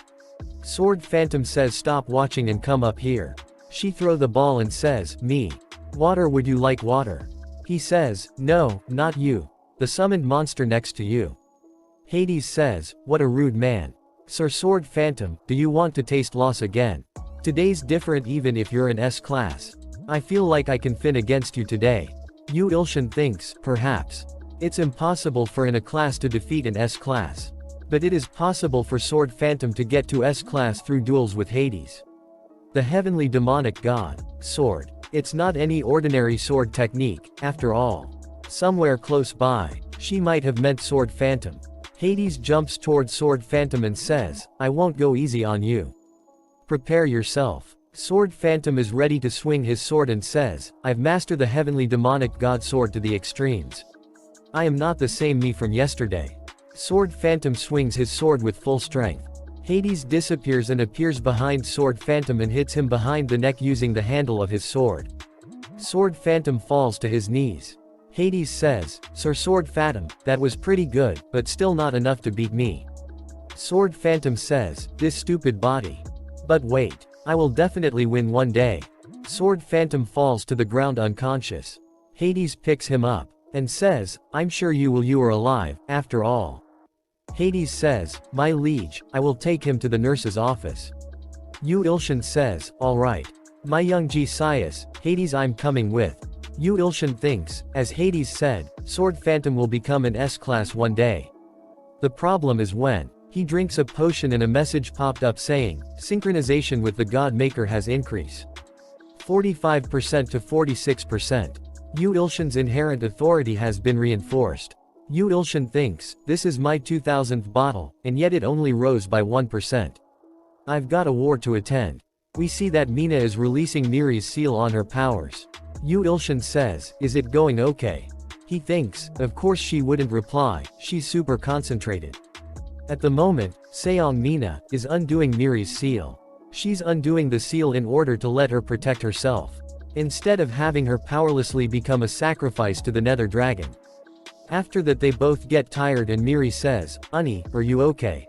Sword Phantom says, stop watching and come up here. She throw the ball and says, me. Water, would you like water? He says, no, not you. The summoned monster next to you. Hades says, what a rude man. Sir Sword Phantom, do you want to taste loss again? Today's different even if you're an S-class. I feel like I can fin against you today. Yu Ilshin thinks, perhaps. It's impossible for an A-class to defeat an S-class. But it is possible for Sword Phantom to get to S-class through duels with Hades. The heavenly demonic god, sword. It's not any ordinary sword technique, after all. Somewhere close by, she might have meant sword phantom. Hades jumps toward sword phantom and says, I won't go easy on you. Prepare yourself. Sword phantom is ready to swing his sword and says, I've mastered the heavenly demonic god sword to the extremes. I am not the same me from yesterday. Sword phantom swings his sword with full strength. Hades disappears and appears behind sword phantom and hits him behind the neck using the handle of his sword. Sword phantom falls to his knees. Hades says, Sir Sword Phantom, that was pretty good, but still not enough to beat me. Sword Phantom says, this stupid body. But wait, I will definitely win one day. Sword Phantom falls to the ground unconscious. Hades picks him up, and says, I'm sure you are alive, after all. Hades says, my liege, I will take him to the nurse's office. Ilshan says, alright. My young Gesias, Hades I'm coming with. Ilshan thinks, as Hades said, Sword Phantom will become an S-class one day. The problem is when he drinks a potion and a message popped up saying, synchronization with the God Maker has increased 45% to 46%. Ilshan's inherent authority has been reinforced. Ilshan thinks, this is my 2000th bottle, and yet it only rose by 1%. I've got a war to attend. We see that Mina is releasing Miri's seal on her powers. Ilshan says, is it going okay? He thinks, of course she wouldn't reply, she's super concentrated. At the moment, Seong Mina is undoing Miri's seal. She's undoing the seal in order to let her protect herself, instead of having her powerlessly become a sacrifice to the Nether Dragon. After that they both get tired and Miri says, Unnie, are you okay?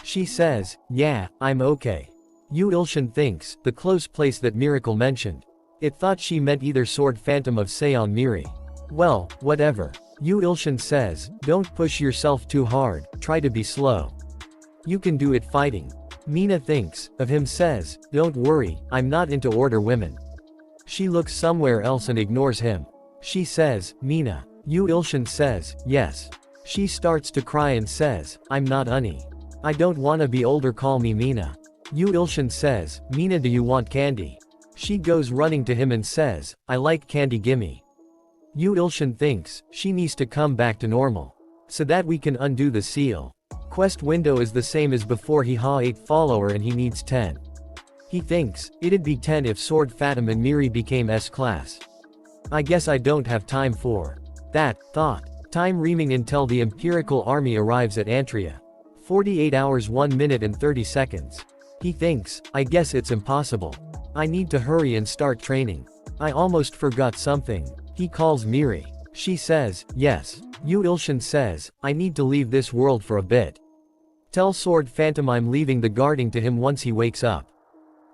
She says, yeah, I'm okay. Ilshan thinks, the close place that Miracle mentioned. It thought she meant either Sword Phantom of Seong Miri. Well, whatever. Ilshan says, don't push yourself too hard, try to be slow. You can do it fighting. Mina thinks, of him says, don't worry, I'm not into order women. She looks somewhere else and ignores him. She says, Mina. Ilshan says, yes. She starts to cry and says, I'm not Unnie. I don't wanna be older, call me Mina. Ilshan says, Mina, do you want candy? She goes running to him and says, I like candy, gimme. Ilshan thinks, she needs to come back to normal. So that we can undo the seal. Quest window is the same as before, he ha 8 follower and he needs 10. He thinks, it'd be 10 if Sword Phantom and Miri became S-class. I guess I don't have time for that thought. Time reaming until the Empirical army arrives at Antria. 48 hours 1 minute and 30 seconds. He thinks, I guess it's impossible. I need to hurry and start training. I almost forgot something. He calls Miri. She says, yes. Ilshan says, I need to leave this world for a bit. Tell Sword Phantom I'm leaving the guarding to him once he wakes up.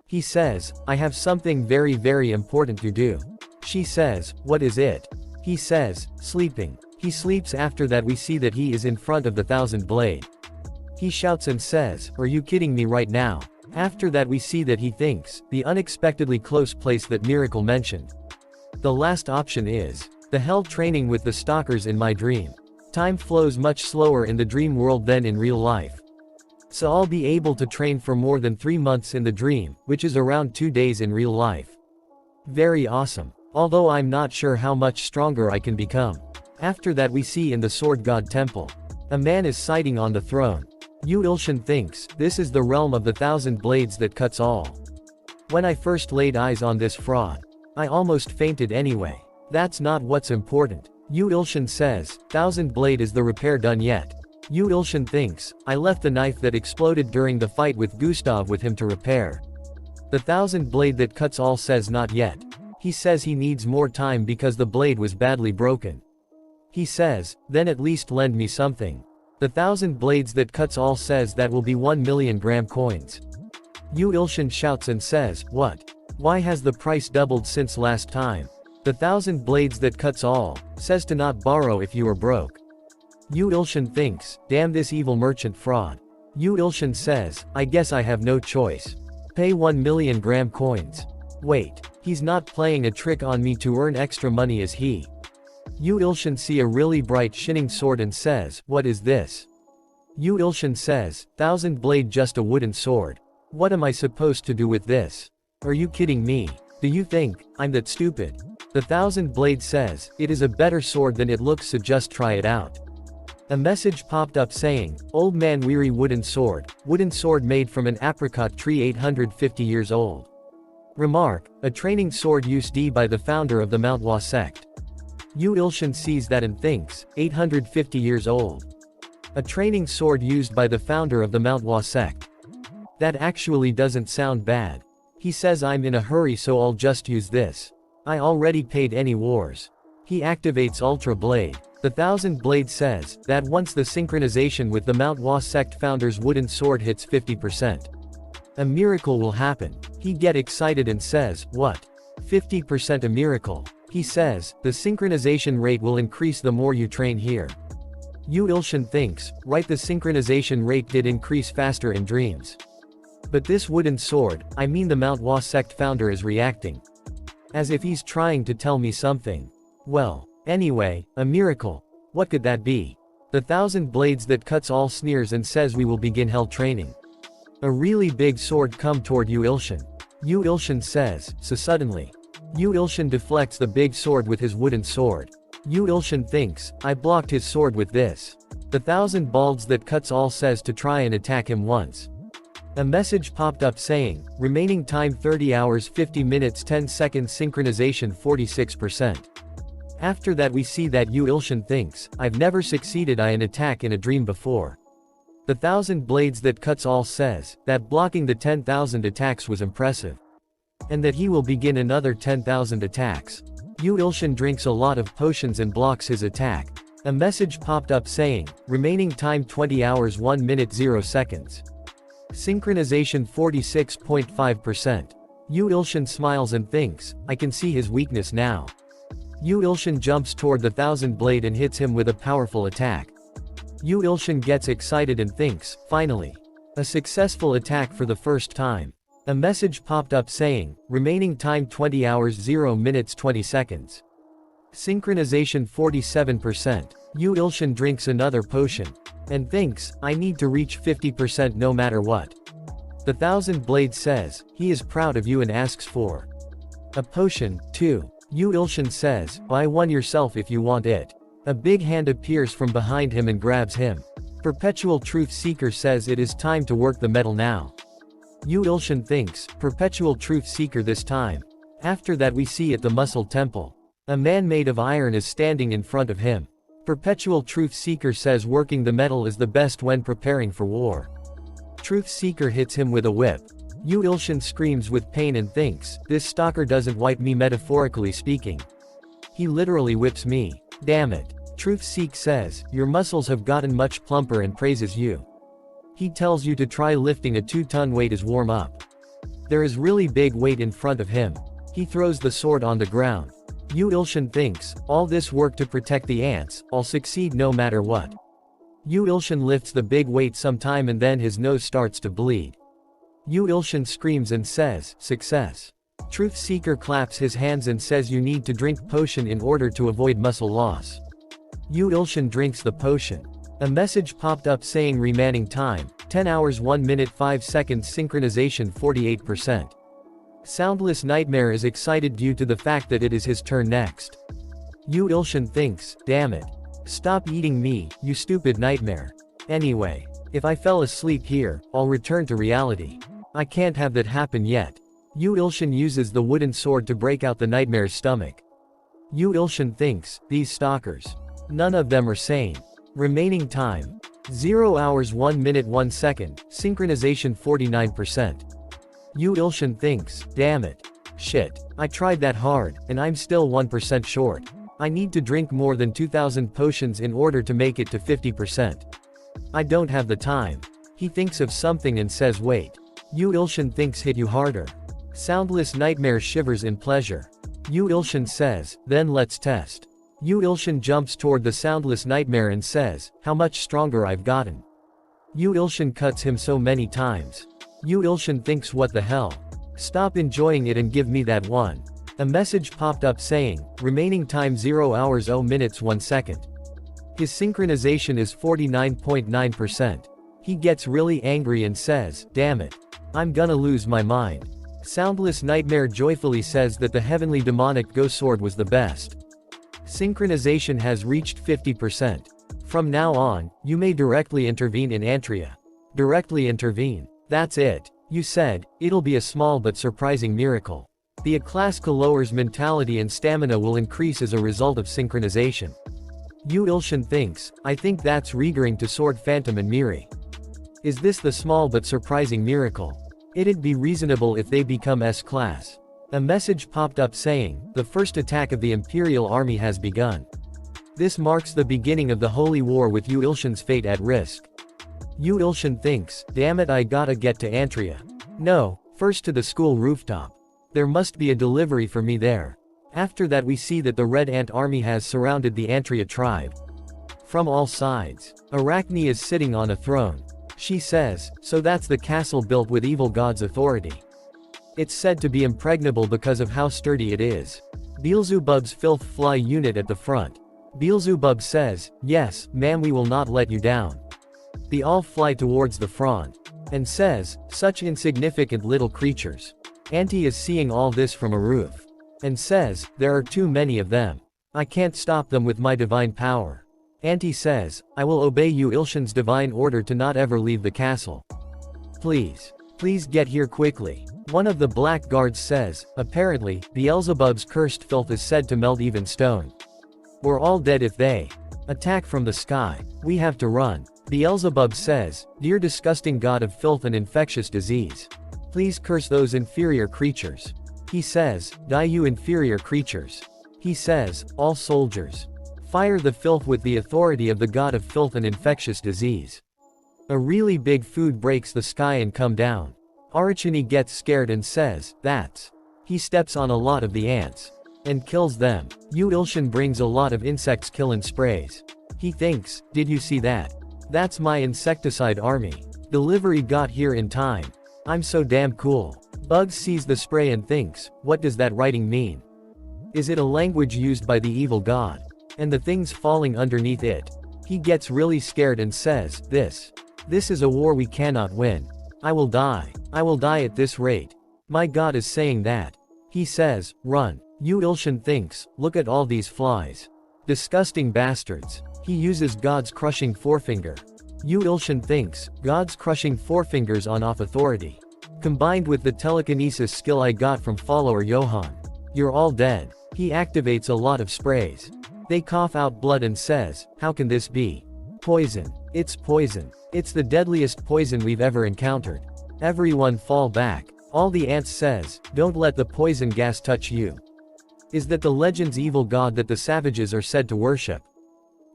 He says, I have something very very important to do. She says, what is it? He says, sleeping. He sleeps. After that we see that he is in front of the Thousand Blade. He shouts and says, are you kidding me right now? After that we see that he thinks, the unexpectedly close place that Miracle mentioned. The last option is, the hell training with the stalkers in my dream. Time flows much slower in the dream world than in real life. So I'll be able to train for more than 3 months in the dream, which is around 2 days in real life. Very awesome. Although I'm not sure how much stronger I can become. After that we see in the Sword God Temple. A man is sitting on the throne. Ilshan thinks, this is the realm of the Thousand Blades that cuts all. When I first laid eyes on this fraud, I almost fainted anyway. That's not what's important. Ilshan says, Thousand Blade is the repair done yet? Ilshan thinks, I left the knife that exploded during the fight with Gustav with him to repair. The Thousand Blade that cuts all says not yet. He says he needs more time because the blade was badly broken. He says, then at least lend me something. The Thousand Blades that cuts all says that will be 1 million gram coins. Ilshan shouts and says, what? Why has the price doubled since last time? The Thousand Blades that cuts all says to not borrow if you are broke. Ilshan thinks, damn this evil merchant fraud. Ilshan says, I guess I have no choice. Pay 1 million gram coins. Wait, he's not playing a trick on me to earn extra money, is he? Ilshan see a really bright shining sword and says, what is this? Ilshan says, Thousand Blade, just a wooden sword. What am I supposed to do with this? Are you kidding me? Do you think I'm that stupid? The Thousand Blade says, it is a better sword than it looks, so just try it out. A message popped up saying, old man weary wooden sword made from an apricot tree 850 years old. Remark, a training sword used by the founder of the Mount Hua sect. Yu Ilshan sees that and thinks, 850 years old. A training sword used by the founder of the Mount Hua sect. That actually doesn't sound bad. He says I'm in a hurry, so I'll just use this. I already paid any wars. He activates Ultra Blade. The Thousand Blade says that once the synchronization with the Mount Hua sect founder's wooden sword hits 50%, a miracle will happen. He gets excited and says, what? 50% a miracle? He says, the synchronization rate will increase the more you train here. Yu Ilshan thinks, right, the synchronization rate did increase faster in dreams. But this wooden sword, I mean the Mount Hua sect founder, is reacting. As if he's trying to tell me something. Well, anyway, a miracle. What could that be? The Thousand Blades that cuts all sneers and says we will begin hell training. A really big sword come toward Yu Ilshan. Yu Ilshan says, so suddenly. Yu Ilshan deflects the big sword with his wooden sword. Yu Ilshan thinks, I blocked his sword with this. The Thousand Balds that cuts all says to try and attack him once. A message popped up saying, remaining time 30 hours 50 minutes 10 seconds, synchronization 46%. After that we see that Yu Ilshan thinks, I've never succeeded in an attack in a dream before. The Thousand Blades that cuts all says, that blocking the 10,000 attacks was impressive. And that he will begin another 10,000 attacks. Yu Ilshan drinks a lot of potions and blocks his attack. A message popped up saying, remaining time 20 hours 1 minute 0 seconds. Synchronization 46.5%. Yu Ilshan smiles and thinks, I can see his weakness now. Yu Ilshan jumps toward the Thousand Blade and hits him with a powerful attack. Yu Ilshan gets excited and thinks, finally. A successful attack for the first time. A message popped up saying, remaining time 20 hours 0 minutes 20 seconds. Synchronization 47%. Yu Ilshan drinks another potion. And thinks, I need to reach 50% no matter what. The Thousand Blades says, he is proud of you and asks for a potion, too. Yu Ilshan says, buy one yourself if you want it. A big hand appears from behind him and grabs him. Perpetual Truth Seeker says it is time to work the metal now. Yu Ilshan thinks, Perpetual Truth Seeker this time. After that we see at the Muscle Temple. A man made of iron is standing in front of him. Perpetual Truth Seeker says working the metal is the best when preparing for war. Truth Seeker hits him with a whip. Yu Ilshan screams with pain and thinks, this stalker doesn't wipe me metaphorically speaking. He literally whips me. Damn it. Truth Seek says, your muscles have gotten much plumper and praises you. He tells you to try lifting a 2-ton weight as warm up. There is really big weight in front of him. He throws the sword on the ground. Yu Ilshan thinks, all this work to protect the ants, I'll succeed no matter what. Yu Ilshan lifts the big weight sometime and then his nose starts to bleed. Yu Ilshan screams and says, success. Truth Seeker claps his hands and says you need to drink potion in order to avoid muscle loss. Yu Ilshan drinks the potion. A message popped up saying remaining time, 10 hours 1 minute 5 seconds, synchronization 48%. Soundless Nightmare is excited due to the fact that it is his turn next. Yu Ilshan thinks, damn it. Stop eating me, you stupid nightmare. Anyway, if I fell asleep here, I'll return to reality. I can't have that happen yet. Yu Ilshan uses the wooden sword to break out the nightmare's stomach. Yu Ilshan thinks, these stalkers. None of them are sane. Remaining time. 0 hours 1 minute 1 second, synchronization 49%. Yu Ilshan thinks, damn it. Shit. I tried that hard, and I'm still 1% short. I need to drink more than 2,000 potions in order to make it to 50%. I don't have the time. He thinks of something and says wait. Yu Ilshan thinks hit you harder. Soundless Nightmare shivers in pleasure. Yu Ilshan says, then let's test. Yu Ilshan jumps toward the Soundless Nightmare and says, how much stronger I've gotten. Yu Ilshan cuts him so many times. Yu Ilshan thinks what the hell. Stop enjoying it and give me that one. A message popped up saying, remaining time 0 hours 0 minutes 1 second. His synchronization is 49.9%. He gets really angry and says, damn it. I'm gonna lose my mind. Soundless Nightmare joyfully says that the heavenly demonic ghost sword was the best. Synchronization has reached 50%. From now on, you may directly intervene in Antria. Directly intervene. That's it. You said, it'll be a small but surprising miracle. The Aklaska lower's mentality and stamina will increase as a result of synchronization. Yu Ilshin thinks, I think that's regearing to Sword Phantom and Miri. Is this the small but surprising miracle? It'd be reasonable if they become S-class. A message popped up saying, the first attack of the Imperial Army has begun. This marks the beginning of the Holy War with Yu Ilshin's fate at risk. Yu Ilshin thinks, damn it, I gotta get to Antria. No, first to the school rooftop. There must be a delivery for me there. After that we see that the Red Ant Army has surrounded the Antria tribe. From all sides, Arachne is sitting on a throne. She says, so that's the castle built with evil god's authority. It's said to be impregnable because of how sturdy it is. Beelzebub's filth fly unit at the front. Beelzebub says, yes, ma'am, we will not let you down. They all fly towards the front. And says, such insignificant little creatures. Auntie is seeing all this from a roof. And says, there are too many of them. I can't stop them with my divine power. Auntie says, I will obey Yu Ilshin's divine order to not ever leave the castle. Please get here quickly. One of the black guards says, apparently, Beelzebub's cursed filth is said to melt even stone. We're all dead if they attack from the sky. We have to run. Beelzebub says, dear disgusting god of filth and infectious disease. Please curse those inferior creatures. He says, die you inferior creatures. He says, all soldiers. Fire the filth with the authority of the god of filth and infectious disease. A really big food breaks the sky and come down. Arachne gets scared and says, that's. He steps on a lot of the ants. And kills them. Yu Ilshin brings a lot of insects killin' sprays. He thinks, did you see that? That's my insecticide army. Delivery got here in time. I'm so damn cool. Bugs sees the spray and thinks, what does that writing mean? Is it a language used by the evil god? And the things falling underneath it. He gets really scared and says, this is a war we cannot win. I will die at this rate. My god is saying that. He says, run. Yu Ilshin thinks, look at all these flies. Disgusting bastards. He uses God's crushing forefinger. Yu Ilshin thinks, God's crushing forefingers on off authority. Combined with the telekinesis skill I got from follower Johann. You're all dead. He activates a lot of sprays. They cough out blood and says, how can this be? Poison. It's poison. It's the deadliest poison we've ever encountered. Everyone fall back. All the ants says, don't let the poison gas touch you. Is that the legend's evil god that the savages are said to worship?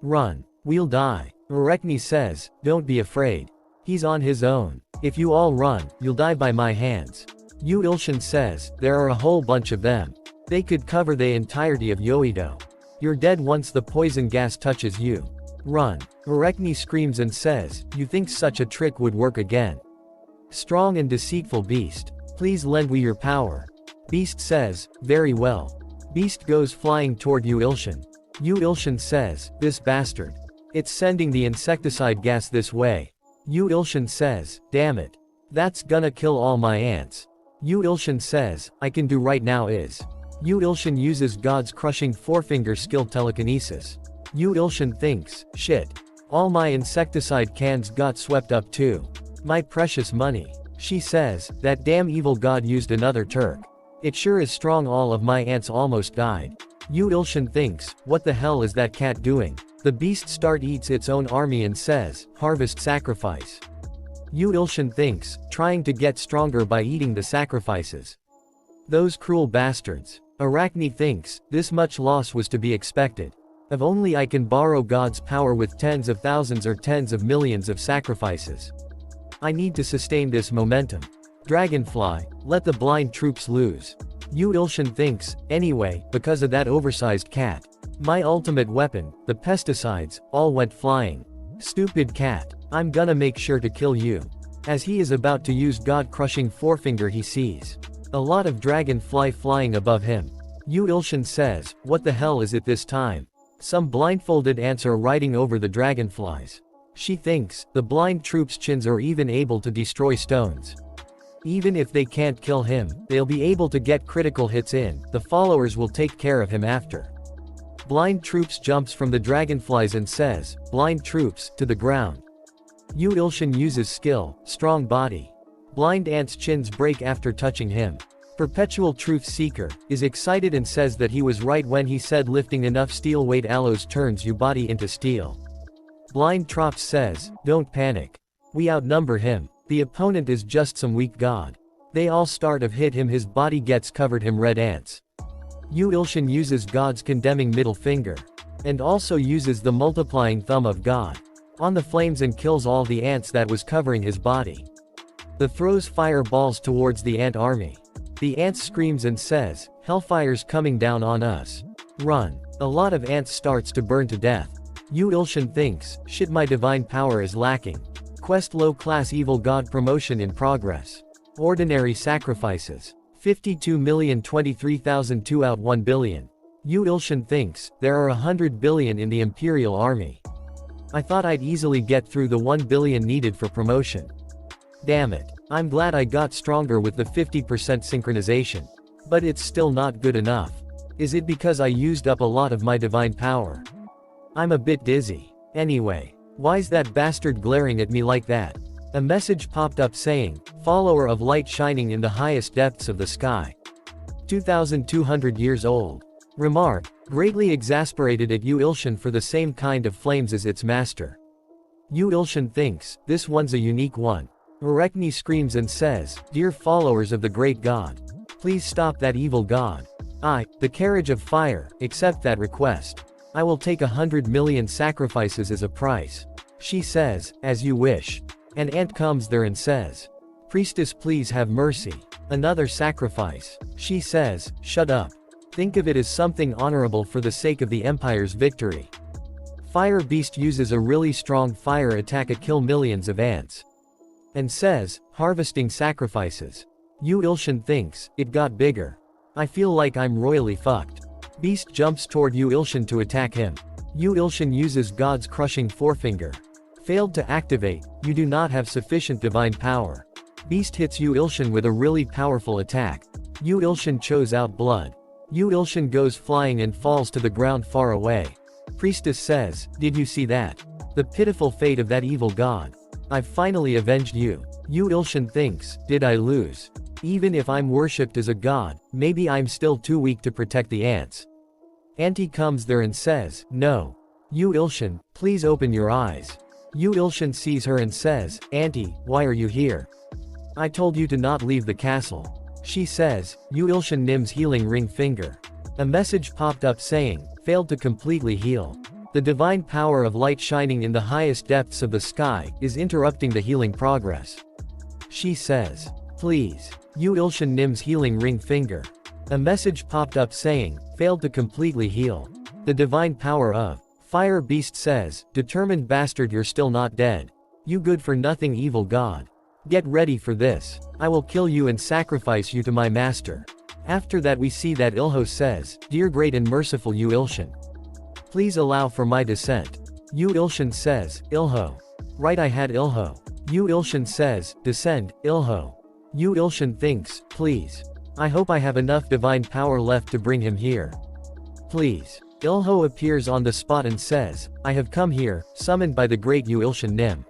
Run. We'll die. Arachne says, don't be afraid. He's on his own. If you all run, you'll die by my hands. Yu Ilshin says, there are a whole bunch of them. They could cover the entirety of Yoido. You're dead once the poison gas touches you. Run. Arachne screams and says, you think such a trick would work again? Strong and deceitful beast. Please lend we your power. Beast says, very well. Beast goes flying toward Yu Ilshin. Yu Ilshin says, this bastard. It's sending the insecticide gas this way. Yu Ilshin says, damn it. That's gonna kill all my ants. Yu Ilshin says, I can do right now is. Yu Ilshin uses God's crushing forefinger skill telekinesis. Yu Ilshin thinks, shit. All my insecticide cans got swept up too. My precious money. She says, that damn evil god used another Turk. It sure is strong, all of my ants almost died. Yu Ilshin thinks, what the hell is that cat doing? The beast eats its own army and says, harvest sacrifice. Yu Ilshin thinks, trying to get stronger by eating the sacrifices. Those cruel bastards. Arachne thinks, this much loss was to be expected. If only I can borrow God's power with tens of thousands or tens of millions of sacrifices. I need to sustain this momentum. Dragonfly, let the blind troops lose. Yu Ilshin thinks, anyway, because of that oversized cat. My ultimate weapon, the pesticides, all went flying. Stupid cat. I'm gonna make sure to kill you. As he is about to use God-crushing forefinger, he sees a lot of dragonfly flying above him. Yu Ilshin says, what the hell is it this time? Some blindfolded ants are riding over the dragonflies. She thinks, the blind troops' chins are even able to destroy stones. Even if they can't kill him, they'll be able to get critical hits in, the followers will take care of him after. Blind Troops jumps from the dragonflies and says, "Blind Troops," to the ground. Yu Ilshin uses skill, strong body. Blind Ant's chins break after touching him. Perpetual Truth Seeker is excited and says that he was right when he said lifting enough steel weight alloys turns your body into steel. Blind Trops says, "Don't panic. We outnumber him. The opponent is just some weak god." They all start of hit him, his body gets covered him red ants. Yu Ilshin uses God's condemning middle finger. And also uses the multiplying thumb of God on the flames and kills all the ants that was covering his body. The throws fireballs towards the ant army. The ant screams and says, "Hellfire's coming down on us. Run." A lot of ants starts to burn to death. Yu Ilshin thinks, shit, my divine power is lacking. Quest low class evil god promotion in progress. Ordinary sacrifices. 52,023,002 out 1 billion. Yu Ilshin thinks, there are 100 billion in the Imperial Army. I thought I'd easily get through the 1 billion needed for promotion. Damn it. I'm glad I got stronger with the 50% synchronization. But it's still not good enough. Is it because I used up a lot of my divine power? I'm a bit dizzy. Anyway, why's that bastard glaring at me like that? A message popped up saying, "Follower of light shining in the highest depths of the sky. 2,200 years old." Remark, greatly exasperated at Yu Ilshin for the same kind of flames as its master. Yu Ilshin thinks, this one's a unique one. Arachne screams and says, "Dear followers of the great god, please stop that evil god. I, the carriage of fire, accept that request. I will take 100 million sacrifices as a price." She says, "As you wish." An ant comes there and says, "Priestess, please have mercy. Another sacrifice." She says, "Shut up. Think of it as something honorable for the sake of the Empire's victory." Fire Beast uses a really strong fire attack to kill millions of ants. And says, "Harvesting sacrifices." Yu Ilshin thinks, it got bigger. I feel like I'm royally fucked. Beast jumps toward Yu Ilshin to attack him. Yu Ilshin uses God's crushing forefinger. Failed to activate, you do not have sufficient divine power. Beast hits Yu Ilshin with a really powerful attack. Yu Ilshin chose out blood. Yu Ilshin goes flying and falls to the ground far away. Priestess says, "Did you see that? The pitiful fate of that evil god. I've finally avenged you." Yu Ilshin thinks, did I lose? Even if I'm worshipped as a god, maybe I'm still too weak to protect the ants. Auntie comes there and says, "No. Yu Ilshin, please open your eyes." Yu Ilshin sees her and says, "Auntie, why are you here? I told you to not leave the castle." She says, Yu Ilshin Nim's healing ring finger. A message popped up saying, failed to completely heal. The divine power of light shining in the highest depths of the sky is interrupting the healing progress. She says, "Please." Yu Ilshin Nim's healing ring finger. A message popped up saying, failed to completely heal. The divine power of Fire Beast says, "Determined bastard, you're still not dead. You good for nothing evil god. Get ready for this. I will kill you and sacrifice you to my master." After that we see that Ilho says, "Dear great and merciful Yu Ilshin, please allow for my descent." Yu Ilshin says, "Ilho. Right, I had Ilho." Yu Ilshin says, "Descend, Ilho." Yu Ilshin thinks, please. I hope I have enough divine power left to bring him here. Please. Ilho appears on the spot and says, "I have come here, summoned by the great Yu Ilshin Nim."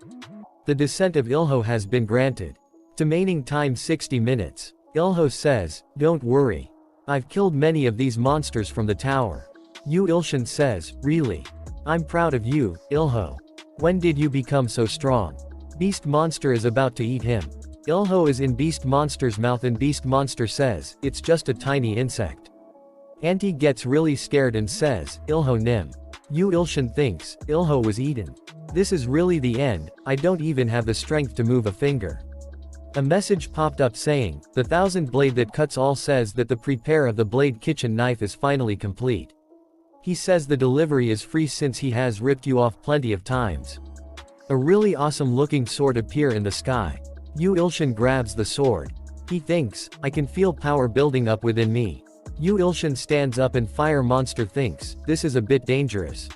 The descent of Ilho has been granted. Remaining time 60 minutes. Ilho says, "Don't worry. I've killed many of these monsters from the tower." Yu Ilshin says, "Really? I'm proud of you, Ilho. When did you become so strong?" Beast Monster is about to eat him. Ilho is in Beast Monster's mouth and Beast Monster says, "It's just a tiny insect." Auntie gets really scared and says, "Ilho Nim." Yu Ilshin thinks, Ilho was eaten. This is really the end, I don't even have the strength to move a finger. A message popped up saying, "The 1000 blade that cuts all," says that the prepare of the blade kitchen knife is finally complete. He says the delivery is free since he has ripped you off plenty of times. A really awesome looking sword appear in the sky. Yu Ilshin grabs the sword. He thinks, I can feel power building up within me. Yu Ilshin stands up and Fire Monster thinks, this is a bit dangerous.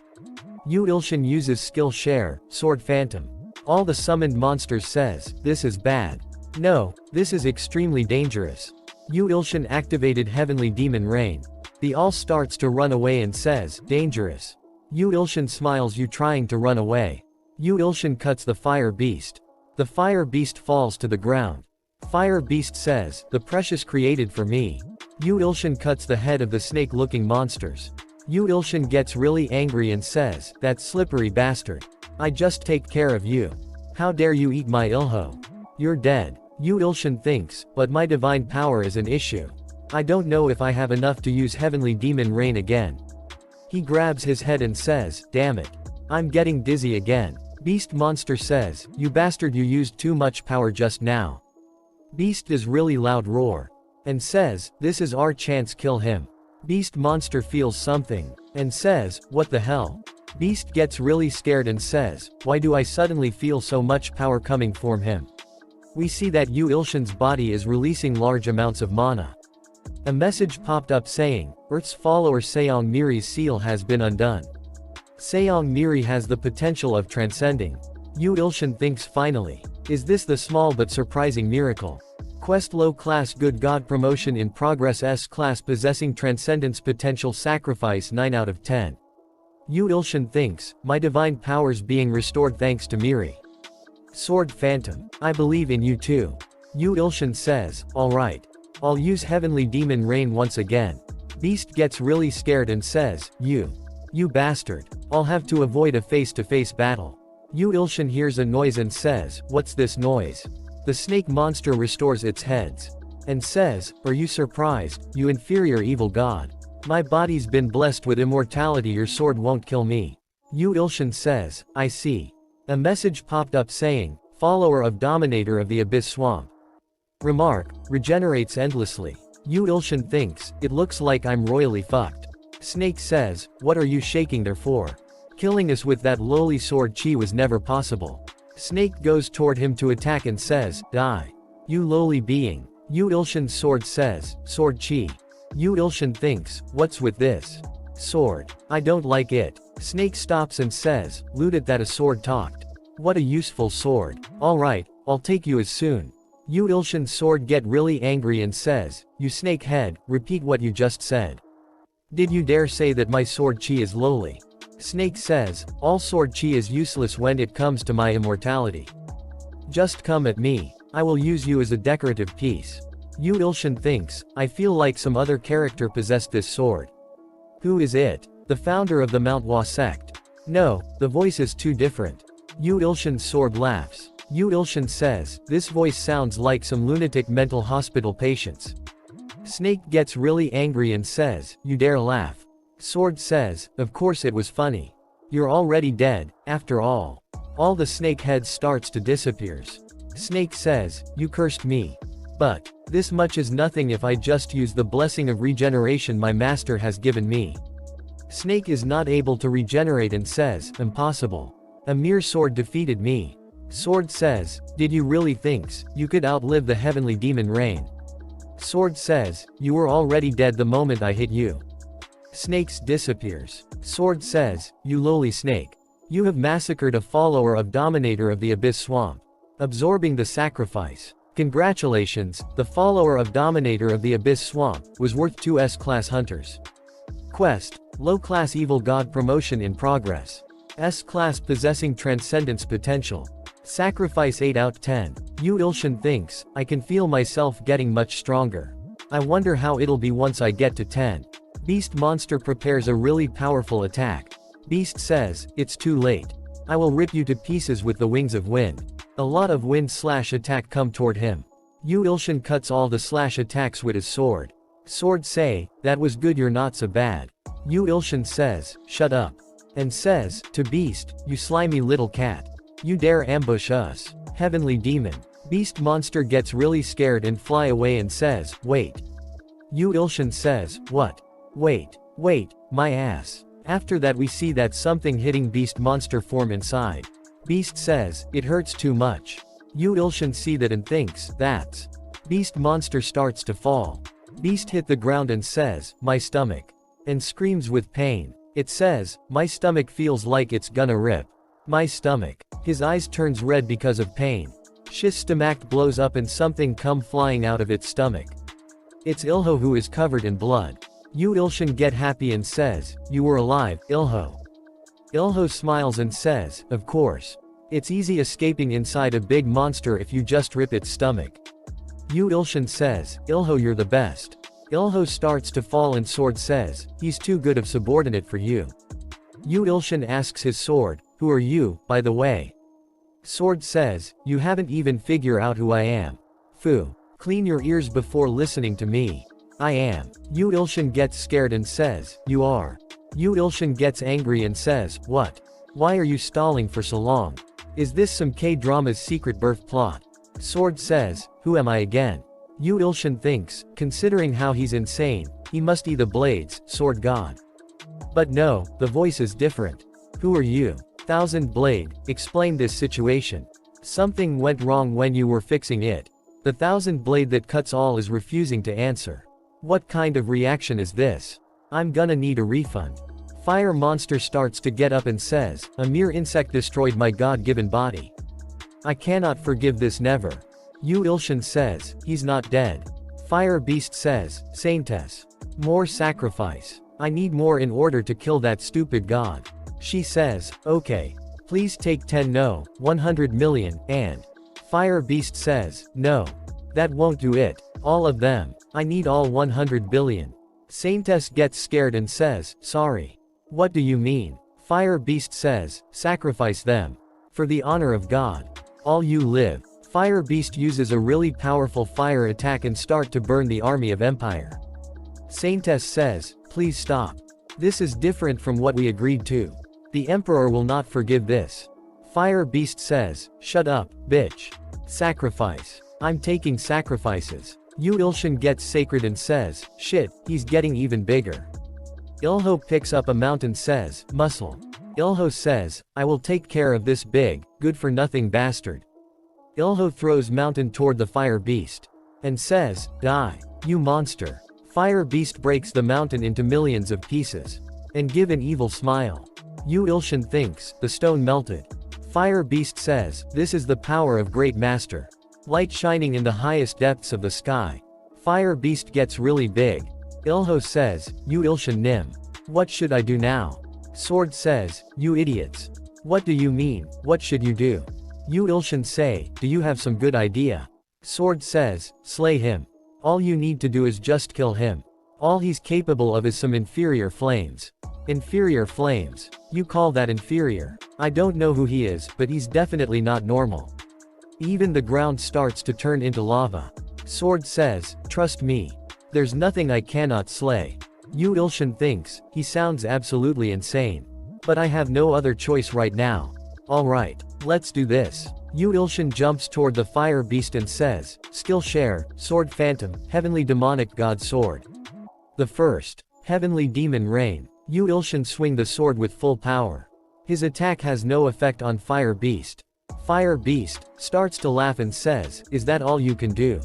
Yu Ilshin uses skill share, Sword Phantom. All the summoned monsters says, this is bad. No, this is extremely dangerous. Yu Ilshin activated Heavenly Demon Rain. The all starts to run away and says, dangerous. Yu Ilshin smiles you trying to run away. Yu Ilshin cuts the fire beast. The fire beast falls to the ground. Fire beast says, the precious created for me. Yu Ilshin cuts the head of the snake-looking monsters. Yu Ilshin gets really angry and says, that slippery bastard. I just take care of you. How dare you eat my Ilho? You're dead. Yu Ilshin thinks, but my divine power is an issue. I don't know if I have enough to use Heavenly Demon Rain again. He grabs his head and says, damn it. I'm getting dizzy again. Beast Monster says, you bastard, you used too much power just now. Beast does really loud roar. And says, this is our chance, kill him. Beast Monster feels something. And says, what the hell? Beast gets really scared and says, why do I suddenly feel so much power coming from him? We see that Yu Ilshin's body is releasing large amounts of mana. A message popped up saying, Earth's follower Seong Miri's seal has been undone. Seong Miri has the potential of transcending. Yu Ilshin thinks finally. Is this the small but surprising miracle? Quest low class good god promotion in progress S class possessing transcendence potential sacrifice 9 out of 10. Yu Ilshin thinks, my divine powers being restored thanks to Miri. Sword Phantom, I believe in you too. Yu Ilshin says, alright. I'll use Heavenly Demon Rain once again. Beast gets really scared and says, you bastard. I'll have to avoid a face-to-face battle. Yu Ilshin hears a noise and says, what's this noise? The snake monster restores its heads. And says, are you surprised, you inferior evil god? My body's been blessed with immortality, your sword won't kill me. Yu Ilshin says, I see. A message popped up saying, follower of Dominator of the Abyss Swamp. Remark, regenerates endlessly. Yu Ilshin thinks, it looks like I'm royally fucked. Snake says, what are you shaking there for? Killing us with that lowly sword chi was never possible. Snake goes toward him to attack and says, die. You lowly being. Yu Ilshin's sword says, sword chi. Yu Ilshin thinks, what's with this? Sword. I don't like it. Snake stops and says, loot it that a sword talked. What a useful sword. Alright, I'll take you as soon. Yu Ilshin's sword get really angry and says, you snake head, repeat what you just said. Did you dare say that my sword chi is lowly? Snake says, all sword chi is useless when it comes to my immortality. Just come at me. I will use you as a decorative piece. Yu Ilshin thinks, I feel like some other character possessed this sword. Who is it? The founder of the Mount Hua sect. No, the voice is too different. Yu Ilshin's sword laughs. Yu Ilshin says, this voice sounds like some lunatic mental hospital patients. Snake gets really angry and says, you dare laugh. Sword says, of course it was funny. You're already dead, after all. All the snake heads starts to disappears. Snake says, you cursed me. But, this much is nothing if I just use the blessing of regeneration my master has given me. Snake is not able to regenerate and says, impossible. A mere sword defeated me. Sword says, did you really think you could outlive the Heavenly Demon Rain? Sword says, you were already dead the moment I hit you. Snakes disappears. Sword says, you lowly snake. You have massacred a follower of Dominator of the Abyss Swamp. Absorbing the sacrifice. Congratulations, the follower of Dominator of the Abyss Swamp was worth 2 S-class hunters. Quest, low-class evil god promotion in progress. S-class possessing transcendence potential. Sacrifice 8 out 10. Yu Ilshin thinks, I can feel myself getting much stronger. I wonder how it'll be once I get to 10. Beast Monster prepares a really powerful attack. Beast says, it's too late. I will rip you to pieces with the wings of wind. A lot of wind slash attack come toward him. Yu Ilshin cuts all the slash attacks with his sword. Sword say, that was good, you're not so bad. Yu Ilshin says, shut up. And says, to Beast, you slimy little cat. You dare ambush us. Heavenly Demon. Beast Monster gets really scared and fly away and says, wait. Yu Ilshin says, what? Wait, my ass. After that we see that something hitting Beast Monster form inside. Beast says, it hurts too much. Yu Ilshin see that and thinks, that's. Beast Monster starts to fall. Beast hit the ground and says, my stomach. And screams with pain. It says, my stomach feels like it's gonna rip. My stomach. His eyes turns red because of pain. Sh's stomach blows up and something come flying out of its stomach. It's Ilho who is covered in blood. Yu Ilshin get happy and says, "You were alive, Ilho." Ilho smiles and says, "Of course. It's easy escaping inside a big monster if you just rip its stomach." Yu Ilshin says, "Ilho, you're the best." Ilho starts to fall and Sword says, "He's too good of subordinate for you." Yu Ilshin asks his Sword, "Who are you, by the way?" Sword says, "You haven't even figured out who I am. Fu. Clean your ears before listening to me. I am." Yu Ilshin gets scared and says, "You are." Yu Ilshin gets angry and says, "What? Why are you stalling for so long? Is this some K-drama's secret birth plot?" Sword says, "Who am I again?" Yu Ilshin thinks, considering how he's insane, he must be the Blades, Sword God. But no, the voice is different. "Who are you? Thousand Blade, explain this situation. Something went wrong when you were fixing it. The Thousand Blade that cuts all is refusing to answer. What kind of reaction is this? I'm gonna need a refund." Fire Monster starts to get up and says, "A mere insect destroyed my God-given body. I cannot forgive this, never." Yu Ilshin says, "He's not dead." Fire Beast says, "Saintess. More sacrifice. I need more in order to kill that stupid god." She says, "Okay. Please take 10 no, 100 million, and..." Fire Beast says, "No. That won't do it. All of them. I need all 100 billion. Saintess gets scared and says, "Sorry." "What do you mean?" Fire Beast says, "Sacrifice them. For the honor of God. All you live." Fire Beast uses a really powerful fire attack and start to burn the army of Empire. Saintess says, "Please stop. This is different from what we agreed to. The Emperor will not forgive this." Fire Beast says, "Shut up, bitch. Sacrifice. I'm taking sacrifices." Yu Ilshin gets sacred and says, "Shit, he's getting even bigger." Ilho picks up a mountain says, "Muscle." Ilho says, "I will take care of this big, good-for-nothing bastard." Ilho throws mountain toward the Fire Beast. And says, "Die. You monster." Fire Beast breaks the mountain into millions of pieces. And give an evil smile. Yu Ilshin thinks, the stone melted. Fire Beast says, "This is the power of Great Master. Light shining in the highest depths of the sky." Fire Beast gets really big. Ilho says, "Yu Ilshin Nim. What should I do now?" Sword says, "You idiots. What do you mean, what should you do?" Yu Ilshin say, "Do you have some good idea?" Sword says, "Slay him. All you need to do is just kill him. All he's capable of is some inferior flames." Inferior flames? You call that inferior? I don't know who he is, but he's definitely not normal. Even the ground starts to turn into lava. Sword says, "Trust me. There's nothing I cannot slay." Yu Ilshin thinks, he sounds absolutely insane. But I have no other choice right now. Alright, let's do this. Yu Ilshin jumps toward the Fire Beast and says, "Skill share, Sword Phantom, Heavenly Demonic God Sword." The first. Heavenly Demon Rain. Yu Ilshin swing the sword with full power. His attack has no effect on Fire Beast. Fire Beast starts to laugh and says, "Is that all you can do?"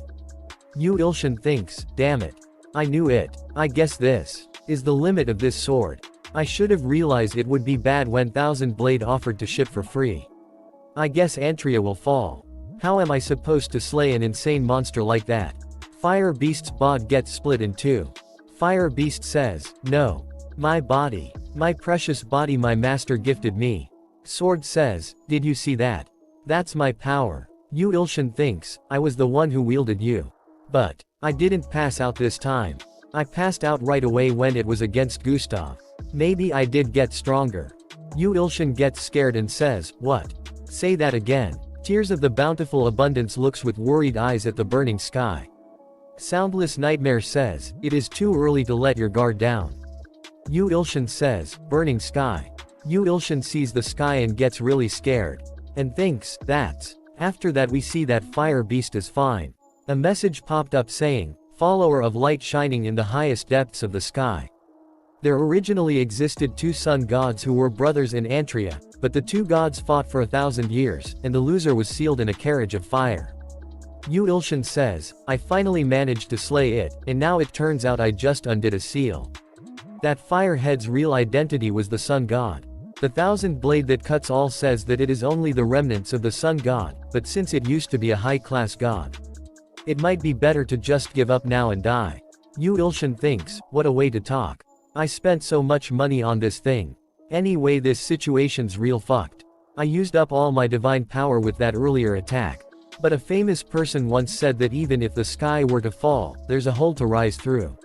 Yu Ilshin thinks, "Damn it. I knew it. I guess this is the limit of this sword. I should have realized it would be bad when Thousand Blade offered to ship for free. I guess Antria will fall. How am I supposed to slay an insane monster like that?" Fire Beast's bod gets split in two. Fire Beast says, "No. My body. My precious body my master gifted me." Sword says, "Did you see that? That's my power." Yu Ilshin thinks, "I was the one who wielded you. But I didn't pass out this time. I passed out right away when it was against Gustav. Maybe I did get stronger." Yu Ilshin gets scared and says, "What? Say that again." Tears of the Bountiful Abundance looks with worried eyes at the burning sky. Soundless Nightmare says, "It is too early to let your guard down." Yu Ilshin says, "Burning sky." Yu Ilshin sees the sky and gets really scared. And thinks, that's. After that we see that Fire Beast is fine. A message popped up saying, "Follower of light shining in the highest depths of the sky." There originally existed two sun gods who were brothers in Antria, but the two gods fought for 1,000 years, and the loser was sealed in a carriage of fire. Yu Ilshin says, "I finally managed to slay it, and now it turns out I just undid a seal." That firehead's real identity was the sun god. The thousand blade that cuts all says that it is only the remnants of the sun god, but since it used to be a high-class god, it might be better to just give up now and die. Yu Ilshin thinks, what a way to talk. I spent so much money on this thing. Anyway, this situation's real fucked. I used up all my divine power with that earlier attack. But a famous person once said that even if the sky were to fall, there's a hole to rise through.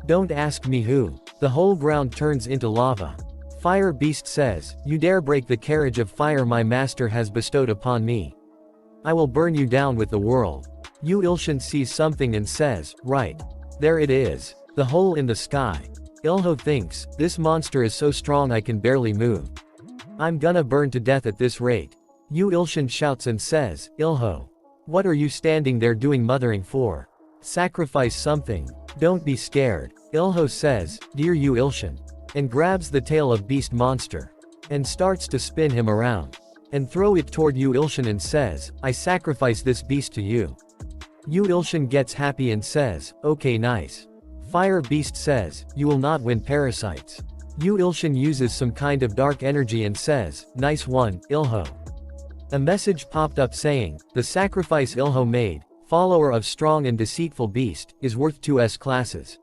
Don't ask me who. The whole ground turns into lava. Fire Beast says, you dare break the carriage of fire my master has bestowed upon me. I will burn you down with the world. Yu Ilshin sees something and says, right. There it is. The hole in the sky. Ilho thinks, this monster is so strong I can barely move. I'm gonna burn to death at this rate. Yu Ilshin shouts and says, Ilho. What are you standing there doing mothering for? Sacrifice something. Don't be scared. Ilho says, dear Yu Ilshin. And grabs the tail of beast monster. And starts to spin him around. And throw it toward Yu Ilshin and says, I sacrifice this beast to you. Yu Ilshin gets happy and says, okay nice. Fire Beast says, you will not win parasites. Yu Ilshin uses some kind of dark energy and says, nice one, Ilho. A message popped up saying, the sacrifice Ilho made, follower of strong and deceitful beast, is worth 2 S-classes.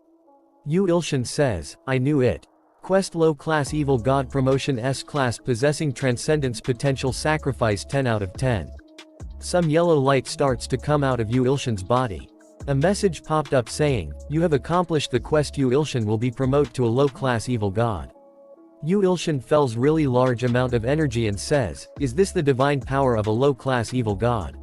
Yu Ilshin says, I knew it. Quest low class evil god promotion S-class possessing transcendence potential sacrifice 10 out of 10. Some yellow light starts to come out of Yu Ilshin's body. A message popped up saying, you have accomplished the quest. Yu Ilshin will be promoted to a low-class evil god. Yu Ilshin feels really large amount of energy and says, is this the divine power of a low-class evil god?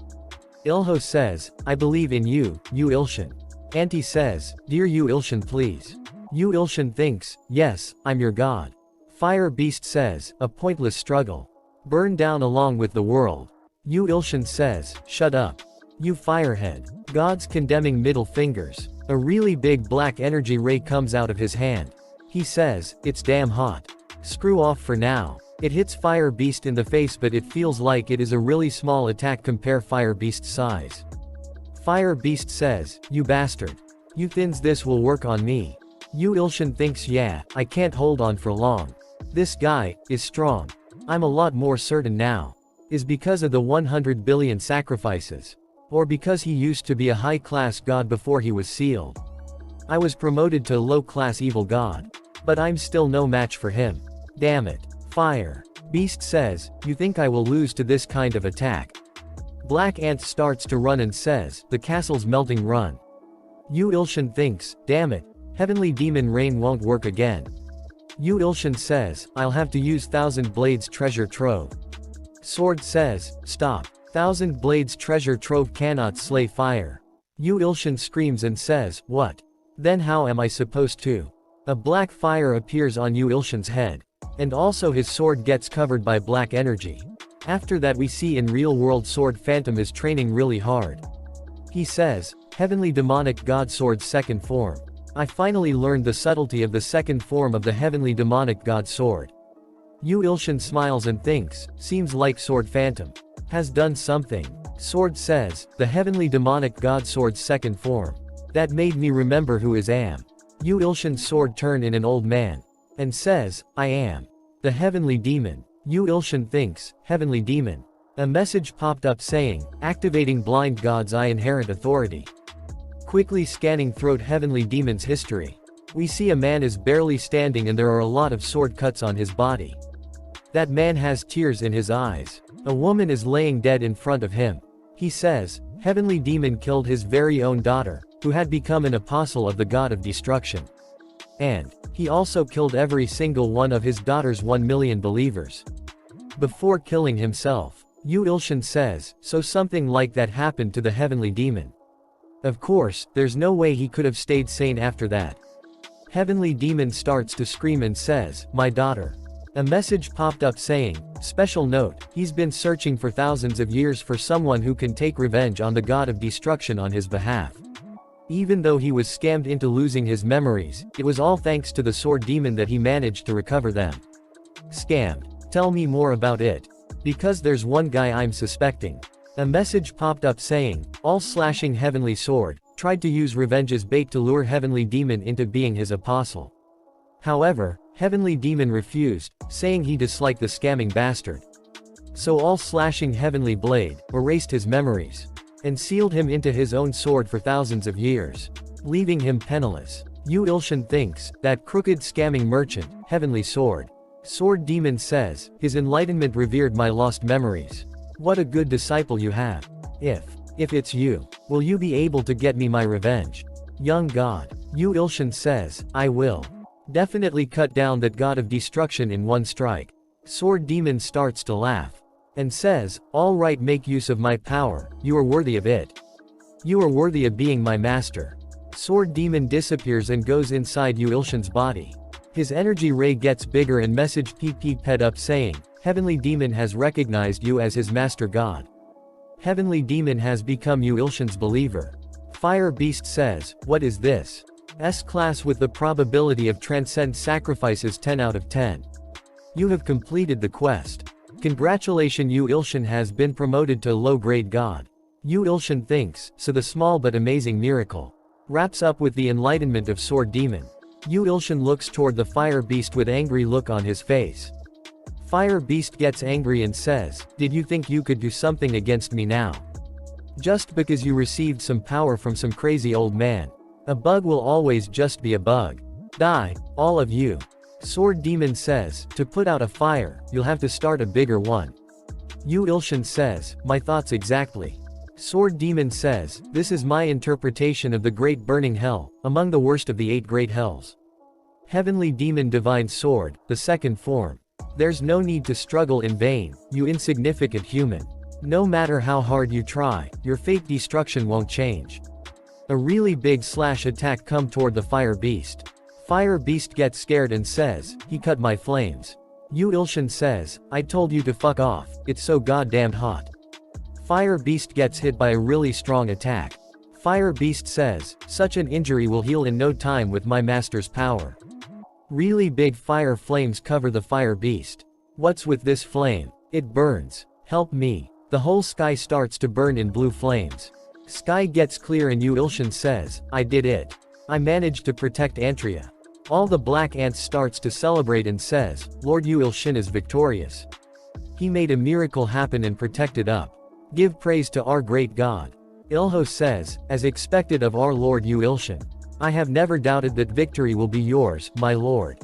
Ilho says, I believe in you, Yu Ilshin. Auntie says, dear Yu Ilshin please. Yu Ilshin thinks, yes, I'm your god. Fire Beast says, a pointless struggle. Burn down along with the world. Yu Ilshin says, shut up. You firehead. God's condemning middle fingers. A really big black energy ray comes out of his hand. He says, it's damn hot. Screw off for now. It hits Fire Beast in the face but it feels like it is a really small attack compare Fire Beast's size. Fire Beast says, you bastard. You thins this will work on me. Yu Ilshin thinks yeah, I can't hold on for long. This guy is strong. I'm a lot more certain now. Is because of the 100 billion sacrifices. Or because he used to be a high-class god before he was sealed. I was promoted to low-class evil god. But I'm still no match for him. Damn it. Fire Beast says, you think I will lose to this kind of attack? Black Ant starts to run and says, the castle's melting run. Yu Ilshin thinks, damn it, Heavenly Demon Rain won't work again. Yu Ilshin says, I'll have to use Thousand Blades treasure trove. Sword says, stop. Thousand Blades treasure trove cannot slay fire. Yu Ilshin screams and says, what? Then how am I supposed to? A black fire appears on Yu Ilshin's head. And also his sword gets covered by black energy. After that we see in real world Sword Phantom is training really hard. He says, Heavenly Demonic God Sword's second form. I finally learned the subtlety of the second form of the Heavenly Demonic God Sword. Yu Ilshin smiles and thinks, seems like Sword Phantom has done something. Sword says, the Heavenly Demonic God Sword's second form. That made me remember who is am. Yu Ilshin's sword turn in an old man. And says, I am. The Heavenly Demon. Yu Ilshin thinks, Heavenly Demon. A message popped up saying, activating Blind God's Eye inherent authority. Quickly scanning throat Heavenly Demon's history. We see a man is barely standing and there are a lot of sword cuts on his body. That man has tears in his eyes. A woman is laying dead in front of him. He says, Heavenly Demon killed his very own daughter, who had become an apostle of the god of destruction. And he also killed every single one of his daughter's 1 million believers. Before killing himself, Yu Ilshin says, so something like that happened to the Heavenly Demon. Of course, there's no way he could have stayed sane after that. Heavenly Demon starts to scream and says, my daughter. A message popped up saying, special note, he's been searching for thousands of years for someone who can take revenge on the god of destruction on his behalf. Even though he was scammed into losing his memories, it was all thanks to the sword demon that he managed to recover them. Scammed. Tell me more about it. Because there's one guy I'm suspecting. A message popped up saying, all slashing Heavenly Sword, tried to use revenge as bait to lure Heavenly Demon into being his apostle. However, Heavenly Demon refused, saying he disliked the scamming bastard. So all slashing Heavenly Blade erased his memories and sealed him into his own sword for thousands of years, leaving him penniless. Yu Ilshin thinks that crooked scamming merchant, Heavenly Sword. Sword Demon says, his enlightenment revered my lost memories. What a good disciple you have. If it's you, will you be able to get me my revenge? Young God. Yu Ilshin says, I will. Definitely cut down that god of destruction in one strike. Sword Demon starts to laugh and says, all right, make use of my power, you are worthy of it. You are worthy of being my master. Sword Demon disappears and goes inside Yu Ilshin's body. His energy ray gets bigger and message PP Ped up saying, Heavenly Demon has recognized you as his master god. Heavenly Demon has become Yu Ilshin's believer. Fire Beast says, what is this? S-class with the probability of transcend sacrifices 10 out of 10. You have completed the quest. Congratulations, Yu Ilshin has been promoted to low-grade god. Yu Ilshin thinks, so the small but amazing miracle wraps up with the enlightenment of Sword Demon. Yu Ilshin looks toward the Fire Beast with angry look on his face. Fire Beast gets angry and says, did you think you could do something against me now? Just because you received some power from some crazy old man. A bug will always just be a bug. Die, all of you. Sword Demon says, to put out a fire, you'll have to start a bigger one. Yu Ilshin says, my thoughts exactly. Sword Demon says, this is my interpretation of the Great Burning Hell, among the worst of the 8 great hells. Heavenly Demon Divine Sword, the second form. There's no need to struggle in vain, you insignificant human. No matter how hard you try, your fate destruction won't change. A really big slash attack come toward the Fire Beast. Fire Beast gets scared and says, he cut my flames. Yu Ilshin says, I told you to fuck off, it's so goddamn hot. Fire Beast gets hit by a really strong attack. Fire Beast says, such an injury will heal in no time with my master's power. Really big fire flames cover the Fire Beast. What's with this flame? It burns. Help me. The whole sky starts to burn in blue flames. Sky gets clear and Yu Ilshin says, I did it. I managed to protect Antria. All the black ants starts to celebrate and says, Lord Yu Ilshin is victorious. He made a miracle happen and protected up. Give praise to our great God. Ilho says, as expected of our Lord Yu Ilshin. I have never doubted that victory will be yours, my lord.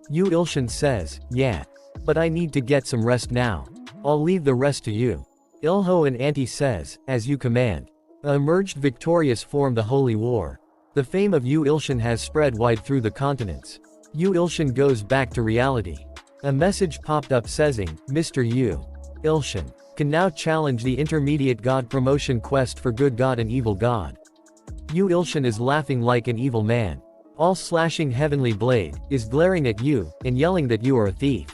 Yu Ilshin says, yeah. But I need to get some rest now. I'll leave the rest to you. Ilho and Auntie says, as you command. A emerged victorious form the Holy War. The fame of Yu Ilshin has spread wide through the continents. Yu Ilshin goes back to reality. A message popped up saying, Mr. Yu Ilshin can now challenge the intermediate god promotion quest for good god and evil god. Yu Ilshin is laughing like an evil man. All slashing Heavenly Blade is glaring at you and yelling that you are a thief.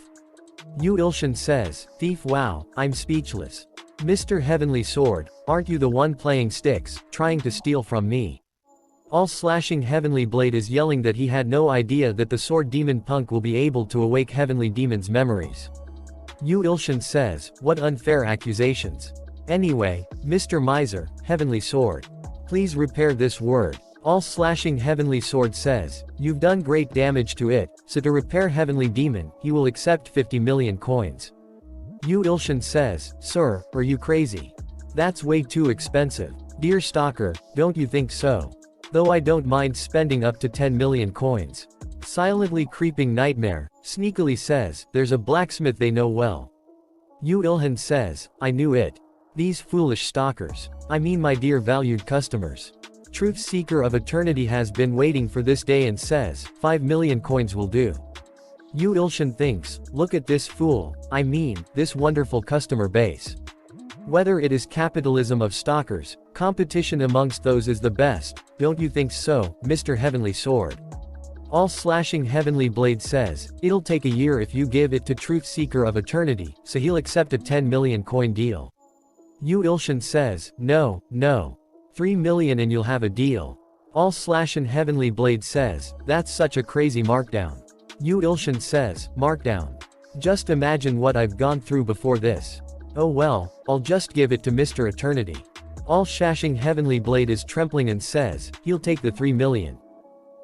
Yu Ilshin says, thief, wow, I'm speechless. Mr. Heavenly Sword, aren't you the one playing sticks, trying to steal from me? All slashing Heavenly Blade is yelling that he had no idea that the Sword Demon punk will be able to awake Heavenly Demon's memories. Yu Ilshin says, what unfair accusations. Anyway, Mr. Miser, Heavenly Sword. Please repair this word. All slashing Heavenly Sword says, you've done great damage to it, so to repair Heavenly Demon, he will accept 50 million coins. Yu Ilshin says, sir, are you crazy? That's way too expensive. Dear stalker, don't you think so? Though I don't mind spending up to 10 million coins. Silently creeping Nightmare, sneakily says, there's a blacksmith they know well. Yu Ilhan says, I knew it. These foolish stalkers. I mean my dear valued customers. Truth Seeker of Eternity has been waiting for this day and says, 5 million coins will do. Yu Ilshin thinks, look at this fool, I mean, this wonderful customer base. Whether it is capitalism of stalkers, competition amongst those is the best, don't you think so, Mr. Heavenly Sword? All slashing Heavenly Blade says, it'll take a year if you give it to Truth Seeker of Eternity, so he'll accept a 10 million coin deal. Yu Ilshin says, no, 3 million and you'll have a deal. All slashing Heavenly Blade says, that's such a crazy markdown. Yu Ilshin says, markdown. Just imagine what I've gone through before this. Oh well, I'll just give it to Mr. Eternity. All shashing Heavenly Blade is trembling and says, he'll take the 3 million.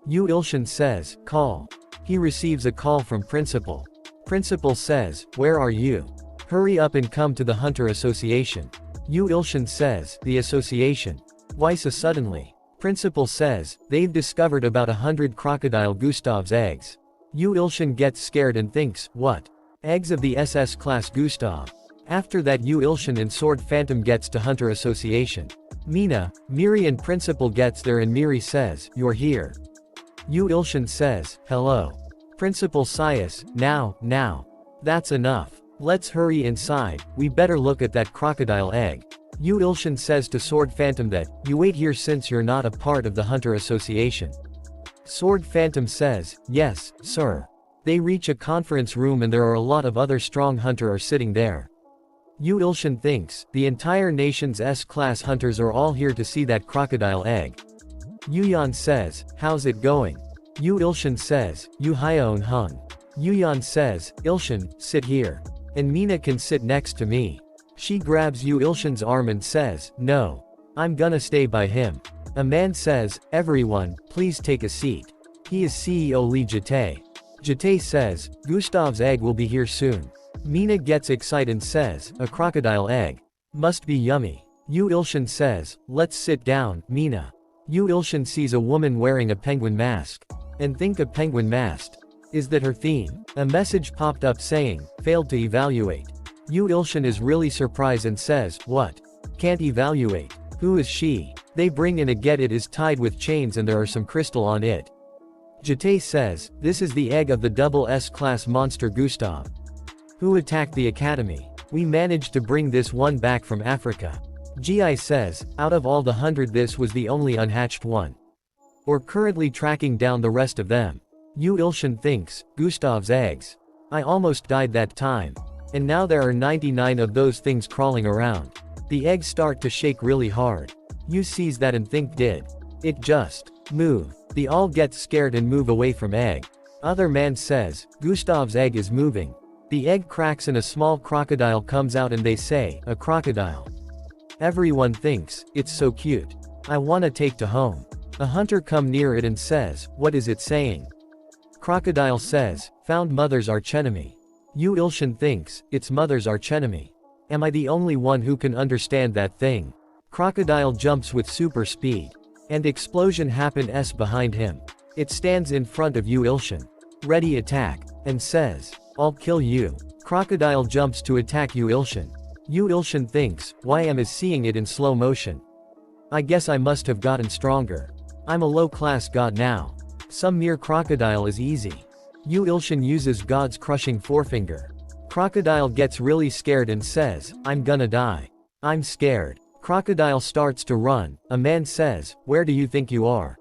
Yu Ilshin says, call. He receives a call from Principal. Principal says, "Where are you? Hurry up and come to the Hunter Association." Yu Ilshin says, "The association? Why so suddenly?" Principal says, "They've discovered about 100 crocodile Gustav's eggs." Yu Ilshin gets scared and thinks, "What? Eggs of the SS class Gustav?" After that Yu Ilshin and Sword Phantom gets to Hunter Association. Mina, Miri and Principal gets there and Miri says, "You're here." Yu Ilshin says, "Hello." Principal sighs, now. That's enough. Let's hurry inside, we better look at that crocodile egg." Yu Ilshin says to Sword Phantom that, "You wait here since you're not a part of the Hunter Association." Sword Phantom says, "Yes, sir." They reach a conference room and there are a lot of other strong hunter are sitting there. Yu Ilshin thinks, the entire nation's S-class hunters are all here to see that crocodile egg. Yu Yan says, "How's it going?" Yu Ilshin says, "Yu Hyeon Hung." Yu Yan says, "Ilshin, sit here. And Mina can sit next to me." She grabs Yu Ilshin's arm and says, "No. I'm gonna stay by him." A man says, "Everyone, please take a seat." He is CEO Lee Jitae. Jitae says, "Gustav's egg will be here soon." Mina gets excited and says, "A crocodile egg. Must be yummy." Yu Ilshin says, "Let's sit down, Mina." Yu Ilshin sees a woman wearing a penguin mask. And think a penguin mask. Is that her theme? A message popped up saying, "Failed to evaluate." Yu Ilshin is really surprised and says, "What? Can't evaluate? Who is she?" They bring in a get it is tied with chains and there are some crystal on it. Jitae says, "This is the egg of the double S-class monster Gustav. Who attacked the academy? We managed to bring this one back from Africa." Gi says, "Out of all the 100 this was the only unhatched one. We're currently tracking down the rest of them." Yu Ilshin thinks, "Gustav's eggs. I almost died that time. And now there are 99 of those things crawling around." The eggs start to shake really hard. Yu sees that and think did it just move? They all get scared and move away from egg. Other man says, "Gustav's egg is moving." The egg cracks and a small crocodile comes out and they say, "A crocodile." Everyone thinks, "It's so cute. I wanna take to home." A hunter come near it and says, "What is it saying?" Crocodile says, "Found mother's archenemy." Yu Ilshin thinks, "It's mother's archenemy. Am I the only one who can understand that thing?" Crocodile jumps with super speed. And explosion happens behind him. It stands in front of Yu Ilshin. Ready attack. And says, "I'll kill you." Crocodile jumps to attack Yu Ilshin. Yu Ilshin thinks, "Why am I seeing it in slow motion? I guess I must have gotten stronger. I'm a low-class god now. Some mere crocodile is easy." Yu Ilshin uses God's crushing forefinger. Crocodile gets really scared and says, "I'm gonna die. I'm scared." Crocodile starts to run. A man says, "Where do you think you are?"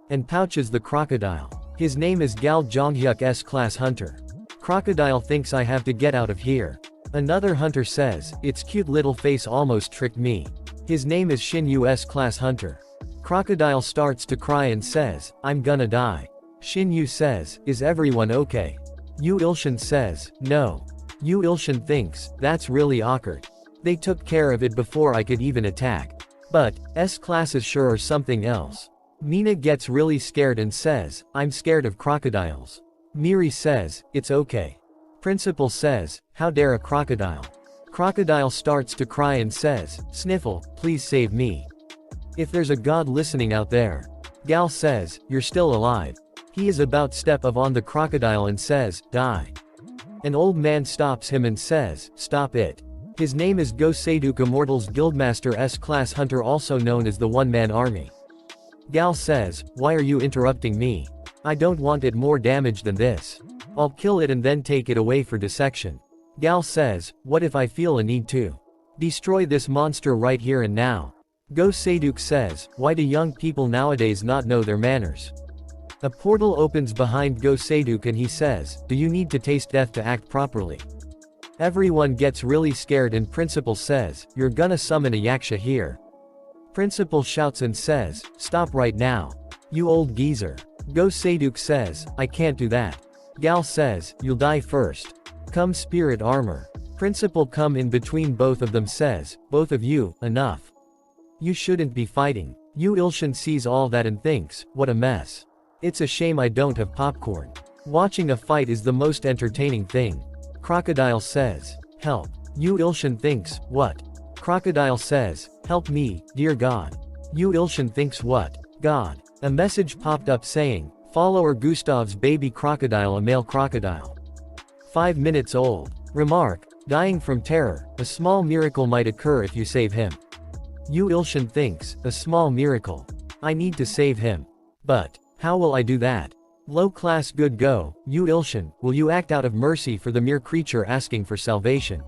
And pouches the crocodile. His name is Gal Jonghyuk S-class hunter. Crocodile thinks, "I have to get out of here." Another hunter says, "Its cute little face almost tricked me." His name is Shin Yu S-class hunter. Crocodile starts to cry and says, "I'm gonna die." Shin Yu says, "Is everyone okay?" Yu Ilshin says, "No." Yu Ilshin thinks, "That's really awkward. They took care of it before I could even attack. But, S-classes sure are something else." Mina gets really scared and says, "I'm scared of crocodiles." Miri says, "It's okay." Principal says, "How dare a crocodile?" Crocodile starts to cry and says, "Sniffle, please save me. If there's a god listening out there." Gal says, "You're still alive." He is about to step up on the crocodile and says, "Die." An old man stops him and says, "Stop it." His name is Go Seiduk Immortals Guildmaster S-class hunter, also known as the one-man army. Gal says, "Why are you interrupting me? I don't want it more damage than this. I'll kill it and then take it away for dissection." Gal says, "What if I feel a need to destroy this monster right here and now?" Go Seiduk says, "Why do young people nowadays not know their manners?" A portal opens behind Go Seiduk and he says, "Do you need to taste death to act properly?" Everyone gets really scared and Principal says, "You're gonna summon a yaksha here." Principal shouts and says, "Stop right now. You old geezer." Go Seiduk says, "I can't do that." Gal says, "You'll die first. Come spirit armor." Principal come in between both of them says, "Both of you, enough. You shouldn't be fighting." Yu Ilshin sees all that and thinks, "What a mess. It's a shame I don't have popcorn." Watching a fight is the most entertaining thing. Crocodile says, help. Yu Ilshin thinks, what? Crocodile says, help me, dear God. Yu Ilshin thinks what? God. A message popped up saying, follower Gustav's baby crocodile, a male crocodile. 5 minutes old. Remark, dying from terror, a small miracle might occur if you save him. Yu Ilshin thinks, a small miracle. I need to save him. But, how will I do that? Low class good go, Yu Ilshin, will you act out of mercy for the mere creature asking for salvation?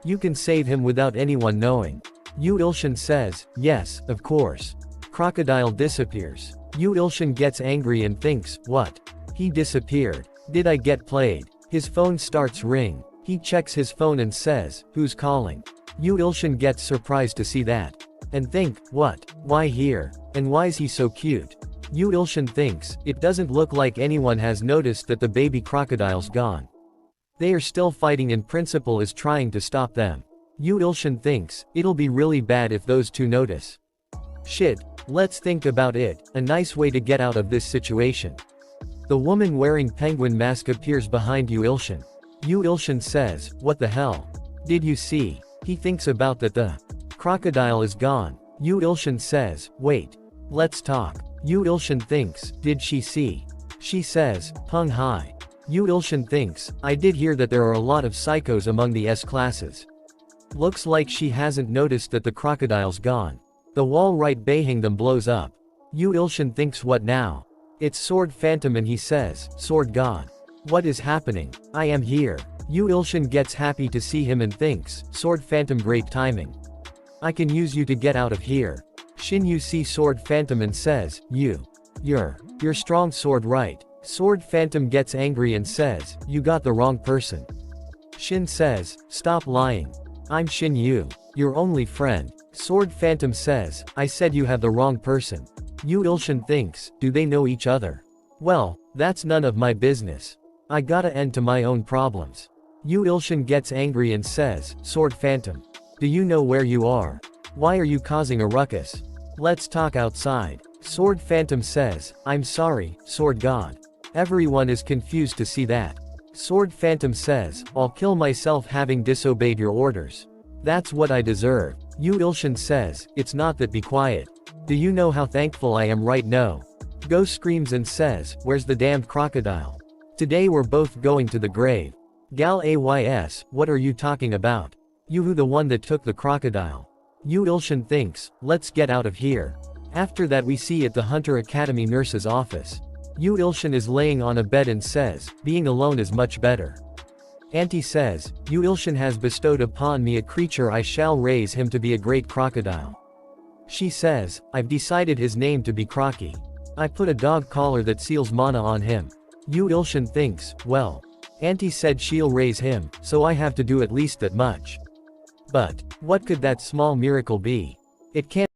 You can save him without anyone knowing. Yu Ilshin says, yes, of course. Crocodile disappears. Yu Ilshin gets angry and thinks, what? He disappeared. Did I get played? His phone starts ring. He checks his phone and says, who's calling? Yu Ilshin gets surprised to see that. And think, what? Why here? And why's he so cute? Yu Ilshin thinks, it doesn't look like anyone has noticed that the baby crocodile's gone. They are still fighting and principal is trying to stop them. Yu Ilshin thinks, it'll be really bad if those two notice. Shit, let's think about it, a nice way to get out of this situation. The woman wearing penguin mask appears behind Yu Ilshin. Yu Ilshin says, what the hell? Did you see? He thinks about that the crocodile is gone. Yu Ilshin says, wait. Let's talk. Yu Ilshin thinks, did she see? She says, Peng Hai. Yu Ilshin thinks, I did hear that there are a lot of psychos among the S classes. Looks like she hasn't noticed that the crocodile's gone. The wall right behind them blows up. Yu Ilshin thinks, what now? It's Sword Phantom and he says, Sword God. What is happening? I am here. Yu Ilshin gets happy to see him and thinks, Sword Phantom, great timing. I can use you to get out of here. Shin Yu sees Sword Phantom and says, you're strong sword right? Sword Phantom gets angry and says, you got the wrong person. Shin says, stop lying. I'm Shin Yu, your only friend. Sword Phantom says, I said you have the wrong person. Yu Ilshin thinks, do they know each other? Well, that's none of my business. I gotta end to my own problems. Yu Ilshin gets angry and says, Sword Phantom. Do you know where you are? Why are you causing a ruckus? Let's talk outside. Sword Phantom says, I'm sorry, Sword God. Everyone is confused to see that. Sword Phantom says, I'll kill myself having disobeyed your orders. That's what I deserve. Yu Ilshin says, it's not that, be quiet. Do you know how thankful I am right now? Go screams and says, where's the damned crocodile? Today we're both going to the grave. Gal Ays, what are you talking about? You who the one that took the crocodile. Yu Ilshin thinks, let's get out of here. After that we see at the Hunter Academy nurse's office. Yu Ilshin is laying on a bed and says, being alone is much better. Auntie says, Yu Ilshin has bestowed upon me a creature, I shall raise him to be a great crocodile. She says, I've decided his name to be Crocky. I put a dog collar that seals mana on him. Yu Ilshin thinks, well. Auntie said she'll raise him, so I have to do at least that much. But, what could that small miracle be? It can't